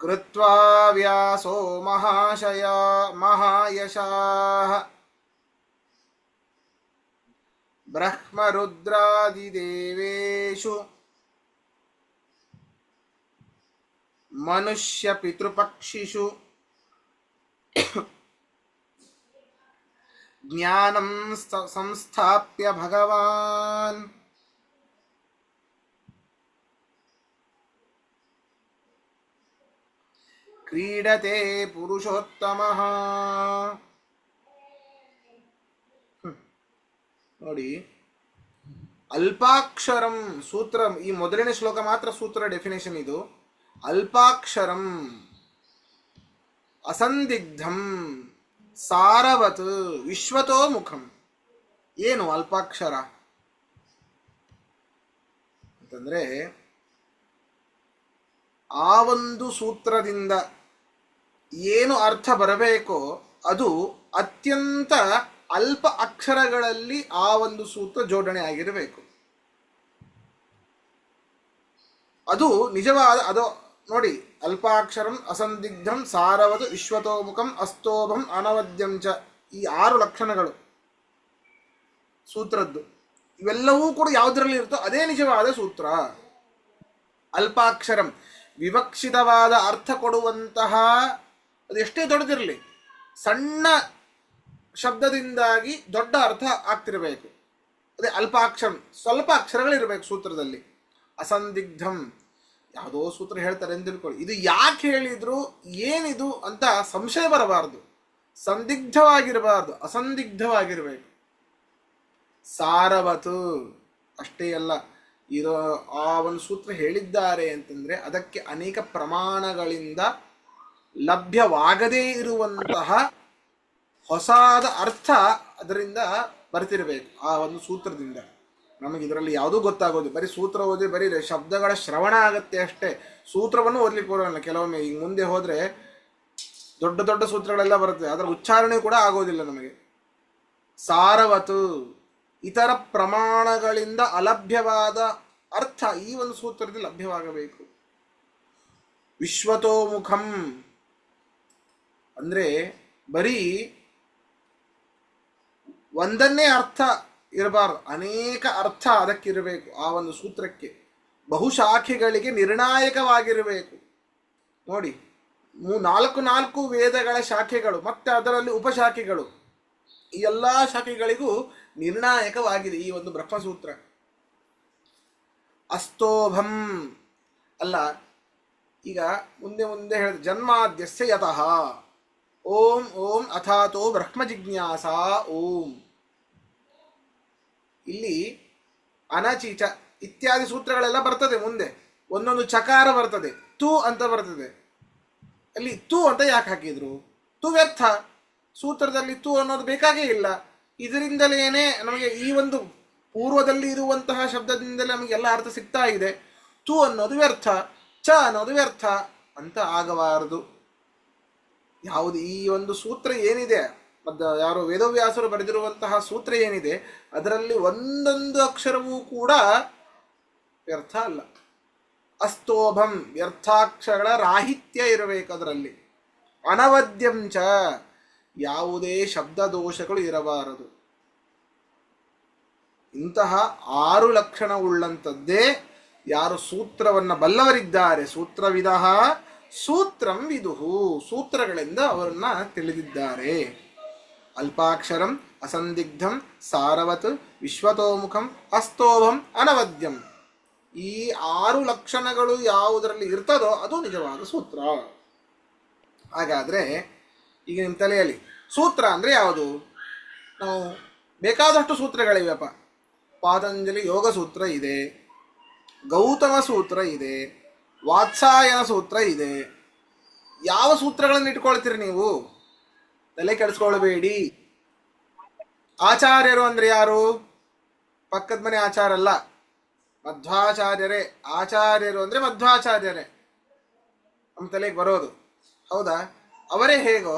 ಕೃತ್ವಾ ವ್ಯಾಸೋ ಮಹಾಶಯ ಮಹಾಯಶಾಃ ಬ್ರಹ್ಮರುದ್ರಾದಿದೇವೇಷು ಮನುಷ್ಯ ಪಿತೃಪಕ್ಷಿಷು ಜ್ಞಾನಂ ಸಂಸ್ಥಾಪ್ಯ ಭಗವಾನ್ ಕ್ರೀಡತೆ ಪುರುಷೋತ್ತಮಃ. ನೋಡಿ, ಅಲ್ಪಾಕ್ಷರಂ ಸೂತ್ರ, ಈ ಮೊದಲನೇ ಶ್ಲೋಕ ಮಾತ್ರ ಸೂತ್ರ ಡೆಫಿನೇಷನ್ ಇದು. ಅಲ್ಪಾಕ್ಷರಂ ಅಸಂದಿಗ್ಧಂ ಸಾರವತ್ ವಿಶ್ವತೋ ಮುಖಂ. ಏನು ಅಲ್ಪಾಕ್ಷರ ಅಂತಂದ್ರೆ, ಆ ಒಂದು ಸೂತ್ರದಿಂದ ಏನು ಅರ್ಥ ಬರಬೇಕೋ ಅದು ಅತ್ಯಂತ ಅಲ್ಪ ಅಕ್ಷರಗಳಲ್ಲಿ ಆ ಒಂದು ಸೂತ್ರ ಜೋಡಣೆ ಆಗಿರಬೇಕು. ಅದು ನಿಜವಾದ ಅದು ನೋಡಿ, ಅಲ್ಪಾಕ್ಷರಂ ಅಸಂದಿಗ್ಧಂ ಸಾರವದು ವಿಶ್ವತೋಮುಖಂ ಅಸ್ತೋಭಂ ಅನವದ್ಯಂ ಚ, ಈ 6 ಲಕ್ಷಣಗಳು ಸೂತ್ರದ್ದು. ಇವೆಲ್ಲವೂ ಕೂಡ ಯಾವುದರಲ್ಲಿ ಇರುತ್ತೋ ಅದೇ ನಿಜವಾದ ಸೂತ್ರ. ಅಲ್ಪಾಕ್ಷರಂ ವಿವಕ್ಷಿತವಾದ ಅರ್ಥ ಕೊಡುವಂತಹ, ಅದು ಎಷ್ಟೇ ದೊಡ್ಡದಿರಲಿ, ಸಣ್ಣ ಶಬ್ದದಿಂದಾಗಿ ದೊಡ್ಡ ಅರ್ಥ ಆಗ್ತಿರಬೇಕು. ಅದೇ ಅಲ್ಪಾಕ್ಷರಂ, ಸ್ವಲ್ಪ ಅಕ್ಷರಗಳಿರಬೇಕು ಸೂತ್ರದಲ್ಲಿ. ಅಸಂದಿಗ್ಧಂ, ಯಾವುದೋ ಸೂತ್ರ ಹೇಳ್ತಾರೆ ಅಂತ ತಿಳ್ಕೊಳ್ಳಿ, ಇದು ಯಾಕೆ ಹೇಳಿದ್ರು, ಏನಿದು ಅಂತ ಸಂಶಯ ಬರಬಾರ್ದು. ಸಂದಿಗ್ಧವಾಗಿರಬಾರ್ದು, ಅಸಂದಿಗ್ಧವಾಗಿರಬೇಕು. ಸಾರವತು ಅಷ್ಟೇ ಅಲ್ಲ, ಇರೋ ಆ ಒಂದು ಸೂತ್ರ ಹೇಳಿದ್ದಾರೆ ಅಂತಂದ್ರೆ ಅದಕ್ಕೆ ಅನೇಕ ಪ್ರಮಾಣಗಳಿಂದ ಲಭ್ಯವಾಗದೇ ಇರುವಂತಹ ಹೊಸಾದ ಅರ್ಥ ಅದರಿಂದ ಬರ್ತಿರಬೇಕು. ಆ ಒಂದು ಸೂತ್ರದಿಂದ ನಮಗೆ ಇದರಲ್ಲಿ ಯಾವುದೂ ಗೊತ್ತಾಗೋದು, ಬರೀ ಸೂತ್ರ ಓದಿ ಬರೀ ಶಬ್ದಗಳ ಶ್ರವಣ ಆಗತ್ತೆ ಅಷ್ಟೇ, ಸೂತ್ರವನ್ನು ಓದ್ಲಿಕ್ಕೆ ಬರೋಲ್ಲ. ಕೆಲವೊಮ್ಮೆ ಈಗ ಮುಂದೆ ಹೋದರೆ ದೊಡ್ಡ ದೊಡ್ಡ ಸೂತ್ರಗಳೆಲ್ಲ ಬರುತ್ತೆ, ಅದರ ಉಚ್ಚಾರಣೆ ಕೂಡ ಆಗೋದಿಲ್ಲ ನಮಗೆ. ಸಾರವತು, ಇತರ ಪ್ರಮಾಣಗಳಿಂದ ಅಲಭ್ಯವಾದ ಅರ್ಥ ಈ ಒಂದು ಸೂತ್ರದಲ್ಲಿ ಲಭ್ಯವಾಗಬೇಕು. ವಿಶ್ವತೋಮುಖಂ ಅಂದ್ರೆ ಬರೀ ಒಂದನ್ನೇ ಅರ್ಥ ಇರಬಾರ್ದು, ಅನೇಕ ಅರ್ಥ ಅದಕ್ಕಿರಬೇಕು. ಆ ಒಂದು ಸೂತ್ರಕ್ಕೆ ಬಹುಶಾಖೆಗಳಿಗೆ ನಿರ್ಣಾಯಕವಾಗಿರಬೇಕು. ನೋಡಿ, 4 ವೇದಗಳ ಶಾಖೆಗಳು ಮತ್ತೆ ಅದರಲ್ಲಿ ಉಪಶಾಖೆಗಳು, ಈ ಎಲ್ಲ ಶಾಖೆಗಳಿಗೂ ನಿರ್ಣಾಯಕವಾಗಿದೆ ಈ ಒಂದು ಬ್ರಹ್ಮಸೂತ್ರ. ಅಸ್ತೋಭಂ ಅಲ್ಲ, ಈಗ ಮುಂದೆ ಮುಂದೆ ಹೇಳಿದ ಜನ್ಮಾದ್ಯಸ್ಯ ಯತಃ ಓಂ ಓಂ ಅಥಾತೋ ಬ್ರಹ್ಮ ಜಿಜ್ಞಾಸ ಓಂ. ಇಲ್ಲಿ ಅನಚೀಚ ಇತ್ಯಾದಿ ಸೂತ್ರಗಳೆಲ್ಲ ಬರ್ತದೆ. ಮುಂದೆ ಒಂದೊಂದು ಚಕಾರ ಬರ್ತದೆ, ತು ಅಂತ ಬರ್ತದೆ. ಅಲ್ಲಿ ತು ಅಂತ ಯಾಕೆ ಹಾಕಿದ್ರು? ತು ವ್ಯರ್ಥ, ಸೂತ್ರದಲ್ಲಿ ತು ಅನ್ನೋದು ಬೇಕಾಗೇ ಇಲ್ಲ. ಇದರಿಂದಲೇನೆ ನಮಗೆ ಈ ಒಂದು ಪೂರ್ವದಲ್ಲಿ ಇರುವಂತಹ ಶಬ್ದದಿಂದಲೇ ನಮಗೆ ಎಲ್ಲ ಅರ್ಥ ಸಿಗ್ತಾ ಇದೆ. ತು ಅನ್ನೋದು ವ್ಯರ್ಥ, ಚ ಅನ್ನೋದು ವ್ಯರ್ಥ ಅಂತ ಆಗಬಾರದು. ಯಾವುದು ಈ ಒಂದು ಸೂತ್ರ ಏನಿದೆ, ಯಾರೋ ವೇದವ್ಯಾಸರು ಬರೆದಿರುವಂತಹ ಸೂತ್ರ ಏನಿದೆ, ಅದರಲ್ಲಿ ಒಂದೊಂದು ಅಕ್ಷರವೂ ಕೂಡ ವ್ಯರ್ಥ ಅಲ್ಲ. ಅಸ್ತೋಭಂ, ವ್ಯರ್ಥಾಕ್ಷರಗಳ ರಾಹಿತ್ಯ ಇರಬೇಕು ಅದರಲ್ಲಿ. ಅನವದ್ಯಂಚ, ಯಾವುದೇ ಶಬ್ದ ದೋಷಗಳು ಇರಬಾರದು. ಇಂತಹ 6 ಲಕ್ಷಣವುಳ್ಳಂಥದ್ದೇ ಯಾರು ಸೂತ್ರವನ್ನು ಬಲ್ಲವರಿದ್ದಾರೆ, ಸೂತ್ರವಿದ ಸೂತ್ರಂ ವಿದುಹು, ಸೂತ್ರಗಳಿಂದ ಅವರನ್ನ ತಿಳಿದಿದ್ದಾರೆ. ಅಲ್ಪಾಕ್ಷರಂ ಅಸಂದಿಗ್ಧಂ ಸಾರವತ್ ವಿಶ್ವತೋಮುಖಂ ಅಸ್ತೋಭಂ ಅನವದ್ಯಂ, ಈ 6 ಲಕ್ಷಣಗಳು ಯಾವುದರಲ್ಲಿ ಇರ್ತದೋ ಅದು ನಿಜವಾದ ಸೂತ್ರ. ಹಾಗಾದ್ರೆ ಈಗ ನಿಮ್ಮ ತಲೆಯಲ್ಲಿ ಸೂತ್ರ ಅಂದರೆ ಯಾವುದು? ನಾವು ಬೇಕಾದಷ್ಟು ಸೂತ್ರಗಳಿವೆಪ್ಪ. ಪಾತಂಜಲಿ ಯೋಗ ಸೂತ್ರ ಇದೆ, ಗೌತಮ ಸೂತ್ರ ಇದೆ, ವಾತ್ಸಾಯನ ಸೂತ್ರ ಇದೆ. ಯಾವ ಸೂತ್ರಗಳನ್ನು ಇಟ್ಕೊಳ್ತೀರಿ ನೀವು? ತಲೆ ಕೆಡಿಸ್ಕೊಳ್ಬೇಡಿ. ಆಚಾರ್ಯರು ಅಂದ್ರೆ ಯಾರು? ಪಕ್ಕದ ಮನೆ ಆಚಾರ ಅಲ್ಲ, ಮಧ್ವಾಚಾರ್ಯರೇ. ಆಚಾರ್ಯರು ಅಂದ್ರೆ ಮಧ್ವಾಚಾರ್ಯರೇ ನಮ್ಮ ತಲೆಗೆ ಬರೋದು, ಹೌದಾ? ಅವರೇ ಹೇಗೋ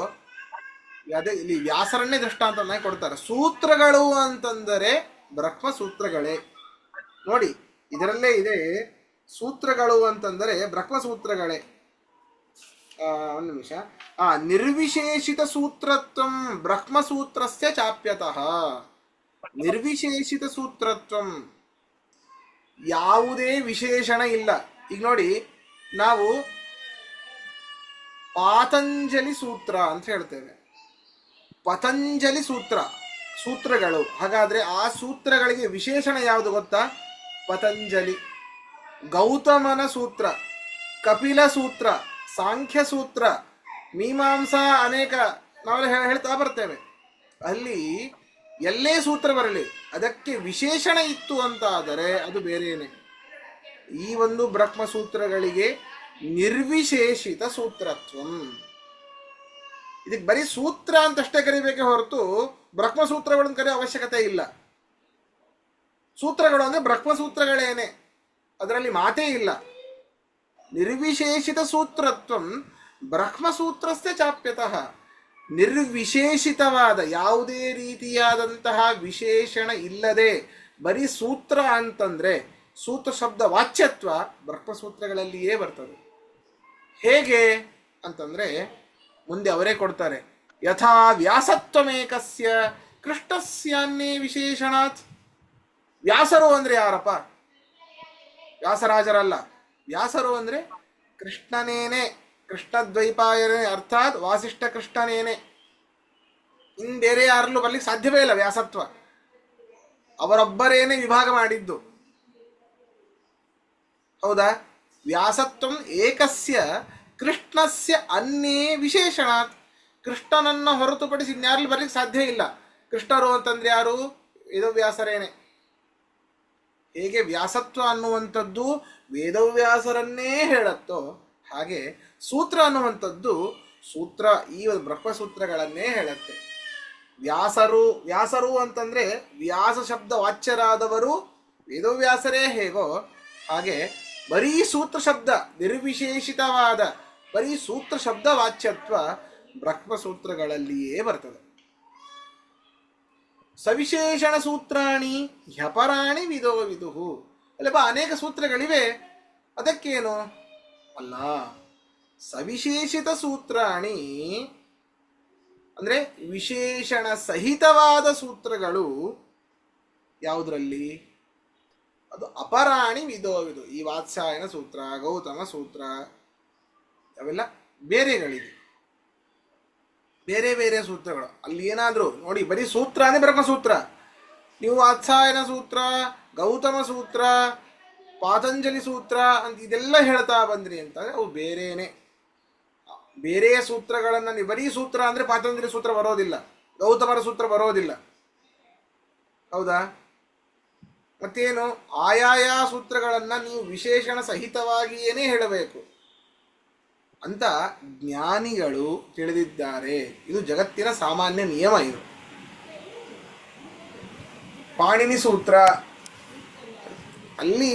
ಅದೇ ಇಲ್ಲಿ ವ್ಯಾಸರನ್ನೇ ದೃಷ್ಟಾಂತವನ್ನ ಕೊಡ್ತಾರೆ. ಸೂತ್ರಗಳು ಅಂತಂದರೆ ಬ್ರಹ್ಮ ಸೂತ್ರಗಳೇ. ನೋಡಿ, ಇದರಲ್ಲೇ ಇದೆ, ಸೂತ್ರಗಳು ಅಂತಂದರೆ ಬ್ರಹ್ಮ ಸೂತ್ರಗಳೇ. ಒಂದು ನಿಮಿಷ. ನಿರ್ವಿಶೇಷಿತ ಸೂತ್ರತ್ವಂ ಬ್ರಹ್ಮಸೂತ್ರಸ್ಯ ಚಾಪ್ಯತಃ. ನಿರ್ವಿಶೇಷಿತ ಸೂತ್ರತ್ವಂ, ಯಾವುದೇ ವಿಶೇಷಣ ಇಲ್ಲ. ಈಗ ನೋಡಿ, ನಾವು ಪಾತಂಜಲಿ ಸೂತ್ರ ಅಂತ ಹೇಳ್ತೇವೆ. ಪತಂಜಲಿ ಸೂತ್ರಗಳು. ಹಾಗಾದ್ರೆ ಆ ಸೂತ್ರಗಳಿಗೆ ವಿಶೇಷಣ ಯಾವುದು ಗೊತ್ತಾ? ಪತಂಜಲಿ. ಗೌತಮನ ಸೂತ್ರ, ಕಪಿಲ ಸೂತ್ರ, ಸಾಂಖ್ಯ ಸೂತ್ರ, ಮೀಮಾಂಸಾ, ಅನೇಕ ನಾವೆಲ್ಲ ಹೇಳ್ತಾ ಬರ್ತೇವೆ. ಅಲ್ಲಿ ಎಲ್ಲೇ ಸೂತ್ರ ಬರಲಿ, ಅದಕ್ಕೆ ವಿಶೇಷಣ ಇತ್ತು ಅಂತ ಆದರೆ ಅದು ಬೇರೆಯೇ. ಈ ಒಂದು ಬ್ರಹ್ಮಸೂತ್ರಗಳಿಗೆ ನಿರ್ವಿಶೇಷಿತ ಸೂತ್ರತ್ವಂ. ಇದಕ್ಕೆ ಬರೀ ಸೂತ್ರ ಅಂತಷ್ಟೇ ಕರಿಬೇಕೆ ಹೊರತು ಬ್ರಹ್ಮಸೂತ್ರಗಳನ್ನು ಕರೆಯೋ ಅವಶ್ಯಕತೆ ಇಲ್ಲ. ಸೂತ್ರಗಳು ಅಂದ್ರೆ ಬ್ರಹ್ಮಸೂತ್ರಗಳೇನೆ, ಅದರಲ್ಲಿ ಮಾತೇ ಇಲ್ಲ. ನಿರ್ವಿಶೇಷಿತ ಸೂತ್ರತ್ವಂ ಬ್ರಹ್ಮಸೂತ್ರಸ್ಯ ಚಾಪ್ಯತಃ. ನಿರ್ವಿಶೇಷಿತವಾದ, ಯಾವುದೇ ರೀತಿಯಾದಂತಹ ವಿಶೇಷಣ ಇಲ್ಲದೆ ಬರೀ ಸೂತ್ರ ಅಂತಂದ್ರೆ ಸೂತ್ರ ಶಬ್ದ ವಾಚ್ಯತ್ವ ಬ್ರಹ್ಮಸೂತ್ರಗಳಲ್ಲಿಯೇ ಬರ್ತದೆ. ಹೇಗೆ ಅಂತಂದ್ರೆ ಮುಂದೆ ಅವರೇ ಕೊಡ್ತಾರೆ. ಯಥಾ ವ್ಯಾಸತ್ವಮೇಕಸ್ಯ ಕೃಷ್ಣಸ್ಯಾನ್ನೇ ವಿಶೇಷಣಾತ್. ವ್ಯಾಸರು ಅಂದ್ರೆ ಯಾರಪ್ಪ? ವ್ಯಾಸರಾಜರಲ್ಲ. ವ್ಯಾಸರು ಅಂದ್ರೆ ಕೃಷ್ಣನೇನೆ, ಕೃಷ್ಣದ್ವೈಪಾಯನೇ, ಅರ್ಥಾತ್ ವಾಸಿಷ್ಠ ಕೃಷ್ಣನೇನೆ. ಇನ್ ಬೇರೆ ಯಾರಲ್ಲೂ ಬರ್ಲಿಕ್ಕೆ ಸಾಧ್ಯವೇ ಇಲ್ಲ ವ್ಯಾಸತ್ವ. ಅವರೊಬ್ಬರೇನೆ ವಿಭಾಗ ಮಾಡಿದ್ದು. ಹೌದಾ? ವ್ಯಾಸತ್ವಂ ಏಕಸ್ಯ ಕೃಷ್ಣಸ್ಯ ಅನ್ಯೇ ವಿಶೇಷಣಾತ್. ಕೃಷ್ಣನನ್ನ ಹೊರತುಪಡಿಸಿ ಇನ್ಯಾರಲ್ಲೂ ಬರ್ಲಿಕ್ಕೆ ಸಾಧ್ಯ ಇಲ್ಲ. ಕೃಷ್ಣರು ಅಂತಂದ್ರೆ ಯಾರು? ವೇದವ್ಯಾಸರೇನೆ. ಹೇಗೆ ವ್ಯಾಸತ್ವ ಅನ್ನುವಂಥದ್ದು ವೇದವ್ಯಾಸರನ್ನೇ ಹೇಳತ್ತೋ, ಹಾಗೆ ಸೂತ್ರ ಅನ್ನುವಂಥದ್ದು ಸೂತ್ರ, ಈ ಬ್ರಹ್ಮಸೂತ್ರಗಳನ್ನೇ ಹೇಳುತ್ತೆ. ವ್ಯಾಸರು ಅಂತಂದ್ರೆ ವ್ಯಾಸ ಶಬ್ದ ವಾಚ್ಯರಾದವರು ವೇದವ್ಯಾಸರೇ ಹೇಗೋ, ಹಾಗೆ ಬರೀ ಸೂತ್ರ ಶಬ್ದ, ನಿರ್ವಿಶೇಷಿತವಾದ ಬರೀ ಸೂತ್ರ ಶಬ್ದ ವಾಚ್ಯತ್ವ ಬ್ರಹ್ಮಸೂತ್ರಗಳಲ್ಲಿಯೇ ಬರ್ತದೆ. ಸವಿಶೇಷಣ ಸೂತ್ರಾಣಿ ಹ್ಯಪರಾಣಿ ವಿಧೋ ವಿದುಹು. ಅಲ್ಲಪ್ಪ ಅನೇಕ ಸೂತ್ರಗಳಿವೆ, ಅದಕ್ಕೇನು ಅಲ್ಲ. ಸವಿಶೇಷಿತ ಸೂತ್ರಾಣಿ ಅಂದ್ರೆ ವಿಶೇಷಣ ಸಹಿತವಾದ ಸೂತ್ರಗಳು ಯಾವುದರಲ್ಲಿ? ಅದು ಅಪರಾಣಿ ವಿಧೋ ವಿಧು. ಈ ವಾತ್ಸಾಯನ ಸೂತ್ರ, ಗೌತಮ ಸೂತ್ರ, ಅವೆಲ್ಲ ಬೇರೆಗಳಿವೆ, ಬೇರೆ ಬೇರೆ ಸೂತ್ರಗಳು. ಅಲ್ಲಿ ಏನಾದರೂ ನೋಡಿ, ಬರೀ ಸೂತ್ರ ಅಂದರೆ ಬ್ರಹ್ಮಸೂತ್ರ. ನೀವು ವಾತ್ಸಾಯನ ಸೂತ್ರ, ಗೌತಮ ಸೂತ್ರ, ಪಾತಂಜಲಿ ಸೂತ್ರ ಅಂತ ಇದೆಲ್ಲ ಹೇಳ್ತಾ ಬಂದ್ರಿ ಅಂತಂದರೆ ಅವು ಬೇರೆಯೇ. ಬೇರೆಯ ಸೂತ್ರಗಳನ್ನು ನೀವು ಬರೀ ಸೂತ್ರ ಅಂದರೆ ಪಾತಂಜಲಿ ಸೂತ್ರ ಬರೋದಿಲ್ಲ, ಗೌತಮರ ಸೂತ್ರ ಬರೋದಿಲ್ಲ. ಹೌದಾ? ಮತ್ತೇನು? ಆಯಾಯ ಸೂತ್ರಗಳನ್ನು ನೀವು ವಿಶೇಷಣ ಸಹಿತವಾಗಿಯೇ ಹೇಳಬೇಕು ಅಂತ ಜ್ಞಾನಿಗಳು ತಿಳಿದಿದ್ದಾರೆ. ಇದು ಜಗತ್ತಿನ ಸಾಮಾನ್ಯ ನಿಯಮ. ಇದು ಪಾಣಿನಿ ಸೂತ್ರ, ಅಲ್ಲಿ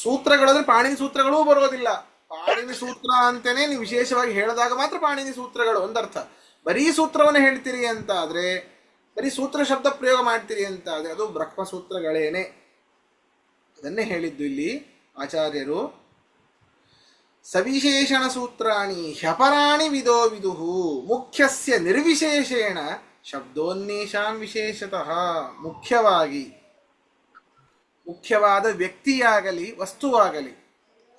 ಸೂತ್ರಗಳಂದ್ರೆ ಪಾಣಿನಿ ಸೂತ್ರಗಳೂ ಬರೋದಿಲ್ಲ. ಪಾಣಿನಿ ಸೂತ್ರ ಅಂತಲೇ ನೀವು ವಿಶೇಷವಾಗಿ ಹೇಳಿದಾಗ ಮಾತ್ರ ಪಾಣಿನಿ ಸೂತ್ರಗಳು ಒಂದರ್ಥ. ಬರೀ ಸೂತ್ರವನ್ನು ಹೇಳ್ತೀರಿ ಅಂತ ಆದರೆ, ಬರೀ ಸೂತ್ರ ಶಬ್ದ ಪ್ರಯೋಗ ಮಾಡ್ತೀರಿ ಅಂತ ಆದರೆ ಅದು ಬ್ರಹ್ಮಸೂತ್ರಗಳೇನೆ. ಅದನ್ನೇ ಹೇಳಿದ್ದು ಇಲ್ಲಿ ಆಚಾರ್ಯರು. ಸವಿಶೇಷಣ ಸೂತ್ರಾಣಿ ಹ್ಯಪರಾಣಿ ವಿಧೋ ವಿದುಹು ಮುಖ್ಯಸ್ಯ ನಿರ್ವಿಶೇಷೇಣ ಶಬ್ದೋನ್ನೇಷಾಂ ವಿಶೇಷತಃ. ಮುಖ್ಯವಾದ ವ್ಯಕ್ತಿಯಾಗಲಿ ವಸ್ತುವಾಗಲಿ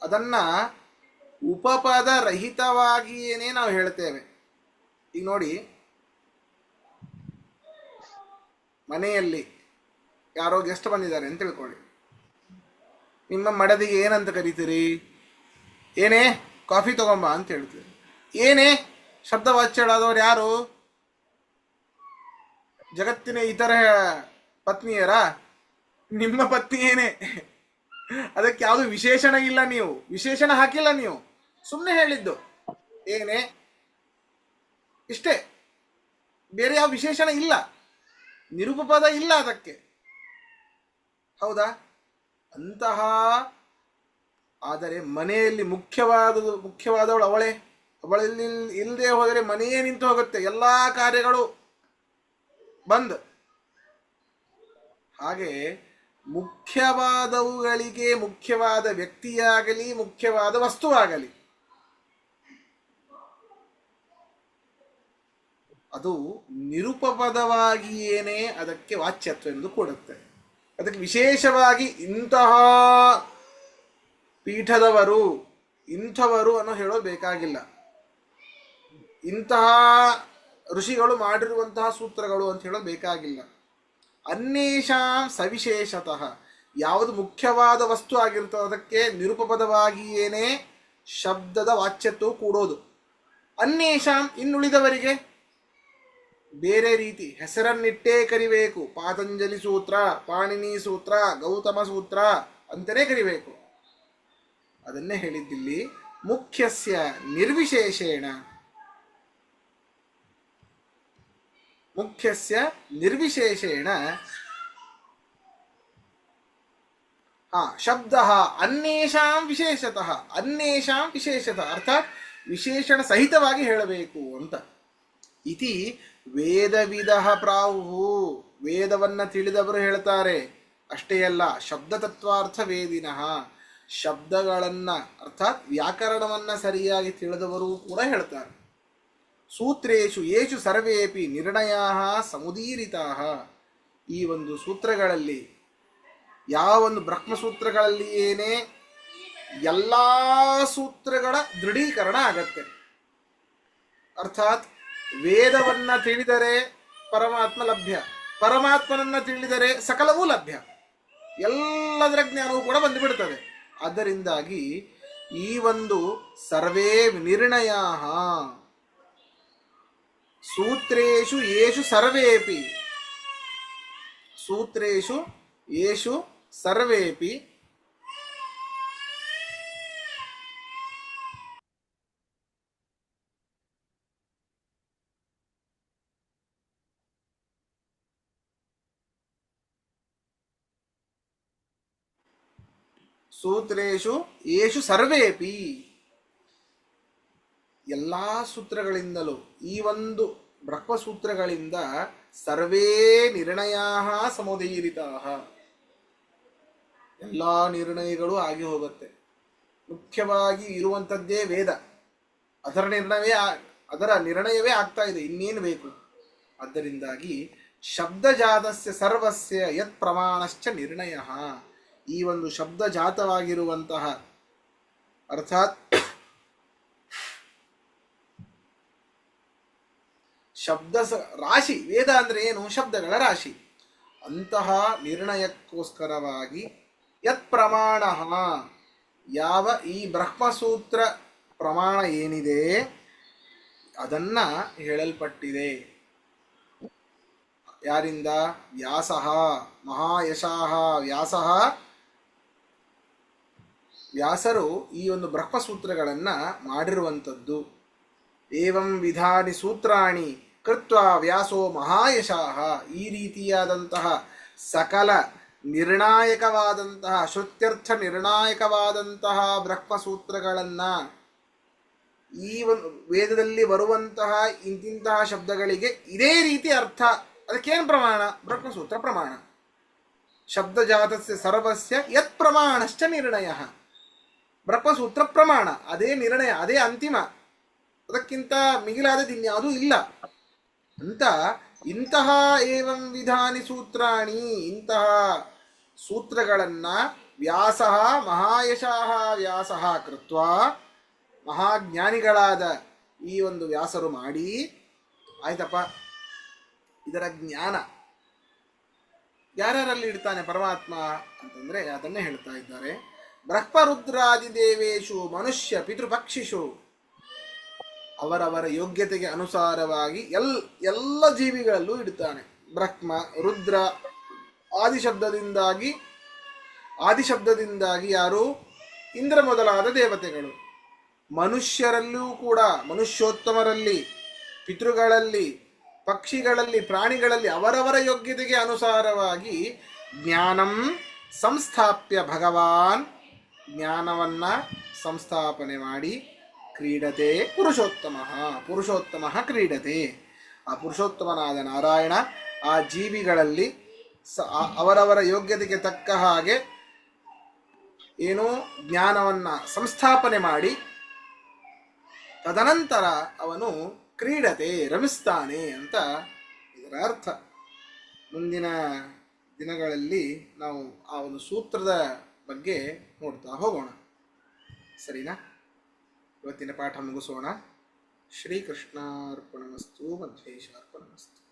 ಅದನ್ನು ಉಪಪದ ರಹಿತವಾಗಿಯೇ ನಾವು ಹೇಳ್ತೇವೆ. ಈಗ ನೋಡಿ, ಮನೆಯಲ್ಲಿ ಯಾರೋ ಗೆಸ್ಟ್ ಬಂದಿದ್ದಾರೆ ಅಂತ ತಿಳ್ಕೊಳ್ಳಿ. ನಿಮ್ಮ ಮಡದಿಗೆ ಏನಂತ ಕರಿತೀರಿ? ಏನೇ ಕಾಫಿ ತಗೊಂಬ ಅಂತ ಹೇಳ್ತೀರಿ. ಏನೇ ಶಬ್ದವಾಚ್ಯಳಾದವ್ರು ಯಾರು? ಜಗತ್ತಿನ ಇತರ ಪತ್ನಿಯರ? ನಿಮ್ಮ ಪತ್ನಿ ಏನೇ. ಅದಕ್ಕೆ ಯಾವುದು ವಿಶೇಷಣ ಇಲ್ಲ, ನೀವು ವಿಶೇಷಣ ಹಾಕಿಲ್ಲ, ನೀವು ಸುಮ್ಮನೆ ಹೇಳಿದ್ದು ಏನೇ, ಇಷ್ಟೇ. ಬೇರೆ ಯಾವ ವಿಶೇಷಣ ಇಲ್ಲ, ನಿರುಪಪದ ಇಲ್ಲ ಅದಕ್ಕೆ. ಹೌದಾ? ಅಂತಹ ಆದರೆ ಮನೆಯಲ್ಲಿ ಮುಖ್ಯವಾದವಳು ಅವಳಲ್ಲಿ ಇಲ್ಲದೆ ಹೋದರೆ ಮನೆಯೇ ನಿಂತು ಹೋಗುತ್ತೆ, ಎಲ್ಲ ಕಾರ್ಯಗಳು ಬಂದ್. ಹಾಗೆ ಮುಖ್ಯವಾದವುಗಳಿಗೆ ಮುಖ್ಯವಾದ ವ್ಯಕ್ತಿಯಾಗಲಿ ಮುಖ್ಯವಾದ ವಸ್ತುವಾಗಲಿ ಅದು ನಿರುಪಪದವಾಗಿಯೇನೇ ಅದಕ್ಕೆ ವಾಚ್ಯತ್ವ ಎಂದು ಕೊಡುತ್ತೆ. ಅದಕ್ಕೆ ವಿಶೇಷವಾಗಿ ಇಂತಹ ಪೀಠದವರು ಇಂಥವರು ಅನ್ನೋ ಹೇಳೋದು ಬೇಕಾಗಿಲ್ಲ. ಇಂತಹ ಋಷಿಗಳು ಮಾಡಿರುವಂತಹ ಸೂತ್ರಗಳು ಅಂತ ಹೇಳೋದು ಬೇಕಾಗಿಲ್ಲ. ಅನ್ಯೇಷಾಂ ಸವಿಶೇಷತಃ, ಯಾವುದು ಮುಖ್ಯವಾದ ವಸ್ತು ಆಗಿರ್ತದೆ ಅದಕ್ಕೆ ನಿರುಪಪದವಾಗಿಯೇನೇ ಶಬ್ದದ ವಾಚ್ಯತ್ವ ಕೂಡೋದು. ಅನ್ಯೇಷಾಂ, ಇನ್ನುಳಿದವರಿಗೆ ಬೇರೆ ರೀತಿ ಹೆಸರನ್ನಿಟ್ಟೇ ಕರಿಬೇಕು. ಪಾತಂಜಲಿ ಸೂತ್ರ, ಪಾಣಿನಿ ಸೂತ್ರ, ಗೌತಮ ಸೂತ್ರ ಅಂತಲೇ ಕರಿಬೇಕು. ಅದನ್ನೇ ಹೇಳಿದ್ದಿಲ್ಲಿ. ಮುಖ್ಯಸ್ಯ ನಿರ್ವಿಶೇಷೇಣ, ಮುಖ್ಯಸ್ಯ ನಿರ್ವಿಶೇಷೇಣ ಶಬ್ದ ಅನ್ಯೇಷಾಂ ವಿಶೇಷತಃ, ಅನ್ಯೇಷಾಂ ವಿಶೇಷತಃ ಅರ್ಥಾತ್ ವಿಶೇಷಣ ಸಹಿತವಾಗಿ ಹೇಳಬೇಕು ಅಂತ. ಇತಿ ವೇದವಿದ ಪ್ರಾಹು, ವೇದವನ್ನ ತಿಳಿದವರು ಹೇಳ್ತಾರೆ. ಅಷ್ಟೇ ಅಲ್ಲ, ಶಬ್ದ ತತ್ವಾರ್ಥ ವೇದಿನಃ, ಶಬ್ದಗಳನ್ನ ಅರ್ಥಾತ್ ವ್ಯಾಕರಣವನ್ನ ಸರಿಯಾಗಿ ತಿಳಿದವರು ಕೂಡ ಹೇಳ್ತಾರೆ. ಸೂತ್ರೇಶು ಯೇಷು ಸರ್ವೇಪಿ ನಿರ್ಣಯಾ ಸಮುದೀರಿತಾ, ಈ ಒಂದು ಸೂತ್ರಗಳಲ್ಲಿ, ಯಾವ ಒಂದು ಬ್ರಹ್ಮಸೂತ್ರಗಳಲ್ಲಿ ಏನೇ ಎಲ್ಲ ಸೂತ್ರಗಳ ದೃಢೀಕರಣ ಆಗತ್ತೆ. ಅರ್ಥಾತ್ ವೇದವನ್ನ ತಿಳಿದರೆ ಪರಮಾತ್ಮ ಲಭ್ಯ, ಪರಮಾತ್ಮನನ್ನ ತಿಳಿದರೆ ಸಕಲವೂ ಲಭ್ಯ, ಎಲ್ಲದರ ಜ್ಞಾನವೂ ಕೂಡ ಬಂದುಬಿಡ್ತದೆ. ಆದ್ದರಿಂದಾಗಿ ಈ ಒಂದು ಸರ್ವೇ ನಿರ್ಣಯಾ ಸೂತ್ರೇಷು ಯೇಷು ಸರ್ವೇಪಿ, ಸೂತ್ರೇಷು ಯೇಷು ಸರ್ವೇಪಿ ಸೂತ್ರೇಷು ಯೇಷು ಸರ್ವೇಪಿ, ಎಲ್ಲ ಸೂತ್ರಗಳಿಂದಲೂ, ಈ ಒಂದು ಬ್ರಹ್ಮಸೂತ್ರಗಳಿಂದ ಸರ್ವೇ ನಿರ್ಣಯಾ ಸಮುದೀರಿತಾ, ಎಲ್ಲ ನಿರ್ಣಯಗಳು ಆಗಿ ಹೋಗುತ್ತೆ. ಮುಖ್ಯವಾಗಿ ಇರುವಂಥದ್ದೇ ವೇದ, ಅದರ ನಿರ್ಣಯವೇ ಆಗ್ತಾ ಇದೆ, ಇನ್ನೇನು ಬೇಕು. ಆದ್ದರಿಂದಾಗಿ ಶಬ್ದಜಾತಸ್ಯ ಸರ್ವಸ್ಯ ಯತ್ ಪ್ರಮಾಣಶ್ಚ ನಿರ್ಣಯ, ಈ ಒಂದು ಶಬ್ದಜಾತವಾಗಿರುವಂತಹ ಅರ್ಥಾತ್ ಶಬ್ದ ರಾಶಿ, ವೇದ ಅಂದರೆ ಏನು? ಶಬ್ದಗಳ ರಾಶಿ. ಅಂತಹ ನಿರ್ಣಯಕ್ಕೋಸ್ಕರವಾಗಿ ಯತ್ ಪ್ರಮಾಣ, ಯಾವ ಈ ಬ್ರಹ್ಮಸೂತ್ರ ಪ್ರಮಾಣ ಏನಿದೆ ಅದನ್ನ ಹೇಳಲ್ಪಟ್ಟಿದೆ. ಯಾರಿಂದ? ವ್ಯಾಸಃ ಮಹಾಯಶಃ ವ್ಯಾಸಃ, ವ್ಯಾಸರು ಈ ಒಂದು ಬ್ರಹ್ಮಸೂತ್ರಗಳನ್ನು ಮಾಡಿರುವಂಥದ್ದು. ಏವಂ ವಿಧಾನಿ ಸೂತ್ರಾಣಿ ಕೃತ್ವ ವ್ಯಾಸೋ ಮಹಾಯಶಃ, ಈ ರೀತಿಯಾದಂತಹ ಸಕಲ ನಿರ್ಣಾಯಕವಾದಂತಹ ಶ್ರುತ್ಯರ್ಥ ನಿರ್ಣಾಯಕವಾದಂತಹ ಬ್ರಹ್ಮಸೂತ್ರಗಳನ್ನು, ಈ ಒಂದು ವೇದದಲ್ಲಿ ಬರುವಂತಹ ಇಂತಿಂತಹ ಶಬ್ದಗಳಿಗೆ ಇದೇ ರೀತಿ ಅರ್ಥ, ಅದಕ್ಕೇನು ಪ್ರಮಾಣ? ಬ್ರಹ್ಮಸೂತ್ರ ಪ್ರಮಾಣ. ಶಬ್ದಜಾತಸ್ಯ ಸರ್ವಸ್ಯ ಯತ್ ಪ್ರಮಾಣಶ್ಚ ನಿರ್ಣಯ, ಬ್ರಹ್ಮಸೂತ್ರ ಪ್ರಮಾಣ, ಅದೇ ನಿರ್ಣಯ, ಅದೇ ಅಂತಿಮ, ಅದಕ್ಕಿಂತ ಮಿಗಿಲಾದದ್ದು ಇನ್ಯಾವುದೂ ಇಲ್ಲ ಅಂತ. ಇಂತಹ ಏವಂ ವಿಧಾನಿ ಸೂತ್ರಾಣಿ, ಇಂತಹ ಸೂತ್ರಗಳನ್ನು ವ್ಯಾಸಃ ಮಹಾಯಶಃ ವ್ಯಾಸಃ ಕೃತ್ವ, ಮಹಾಜ್ಞಾನಿಗಳಾದ ಈ ಒಂದು ವ್ಯಾಸರು ಮಾಡಿ, ಆಯ್ತಪ್ಪ, ಇದರ ಜ್ಞಾನ ಯಾರ್ಯಾರಲ್ಲಿ ಇಡ್ತಾನೆ ಪರಮಾತ್ಮ ಅಂತಂದರೆ ಅದನ್ನೇ ಹೇಳ್ತಾ ಇದ್ದಾರೆ. ಬ್ರಹ್ಮರುದ್ರಾದಿ ದೇವೇಶು ಮನುಷ್ಯ ಪಿತೃಪಕ್ಷಿಷು, ಅವರವರ ಯೋಗ್ಯತೆಗೆ ಅನುಸಾರವಾಗಿ ಎಲ್ಲ ಜೀವಿಗಳಲ್ಲೂ ಇಡ್ತಾನೆ. ಬ್ರಹ್ಮ ರುದ್ರ ಆದಿಶಬ್ದದಿಂದಾಗಿ ಯಾರು? ಇಂದ್ರ ಮೊದಲಾದ ದೇವತೆಗಳು. ಮನುಷ್ಯರಲ್ಲೂ ಕೂಡ, ಮನುಷ್ಯೋತ್ತಮರಲ್ಲಿ, ಪಿತೃಗಳಲ್ಲಿ, ಪಕ್ಷಿಗಳಲ್ಲಿ, ಪ್ರಾಣಿಗಳಲ್ಲಿ ಅವರವರ ಯೋಗ್ಯತೆಗೆ ಅನುಸಾರವಾಗಿ ಜ್ಞಾನಂ ಸಂಸ್ಥಾಪ್ಯ ಭಗವಾನ್, ಜ್ಞಾನವನ್ನು ಸಂಸ್ಥಾಪನೆ ಮಾಡಿ ಕ್ರೀಡತೆ ಪುರುಷೋತ್ತಮ ಕ್ರೀಡತೆ, ಆ ಪುರುಷೋತ್ತಮನಾದ ನಾರಾಯಣ ಆ ಜೀವಿಗಳಲ್ಲಿ ಅವರವರ ಯೋಗ್ಯತೆಗೆ ತಕ್ಕ ಹಾಗೆ ಏನು ಜ್ಞಾನವನ್ನು ಸಂಸ್ಥಾಪನೆ ಮಾಡಿ, ತದನಂತರ ಅವನು ಕ್ರೀಡತೆ ರಮಿಸ್ತಾನೆ ಅಂತ ಇದರ ಅರ್ಥ. ಮುಂದಿನ ದಿನಗಳಲ್ಲಿ ನಾವು ಆ ಒಂದು ಸೂತ್ರದ ಬಗ್ಗೆ ನೋಡ್ತಾ ಹೋಗೋಣ. ಸರಿನಾ? ಇವತ್ತಿನ ಪಾಠ ಮುಗಿಸೋಣ. ಶ್ರೀಕೃಷ್ಣಾರ್ಪಣಮಸ್ತು, ಮಧ್ವೇಶಾರ್ಪಣಮಸ್ತು.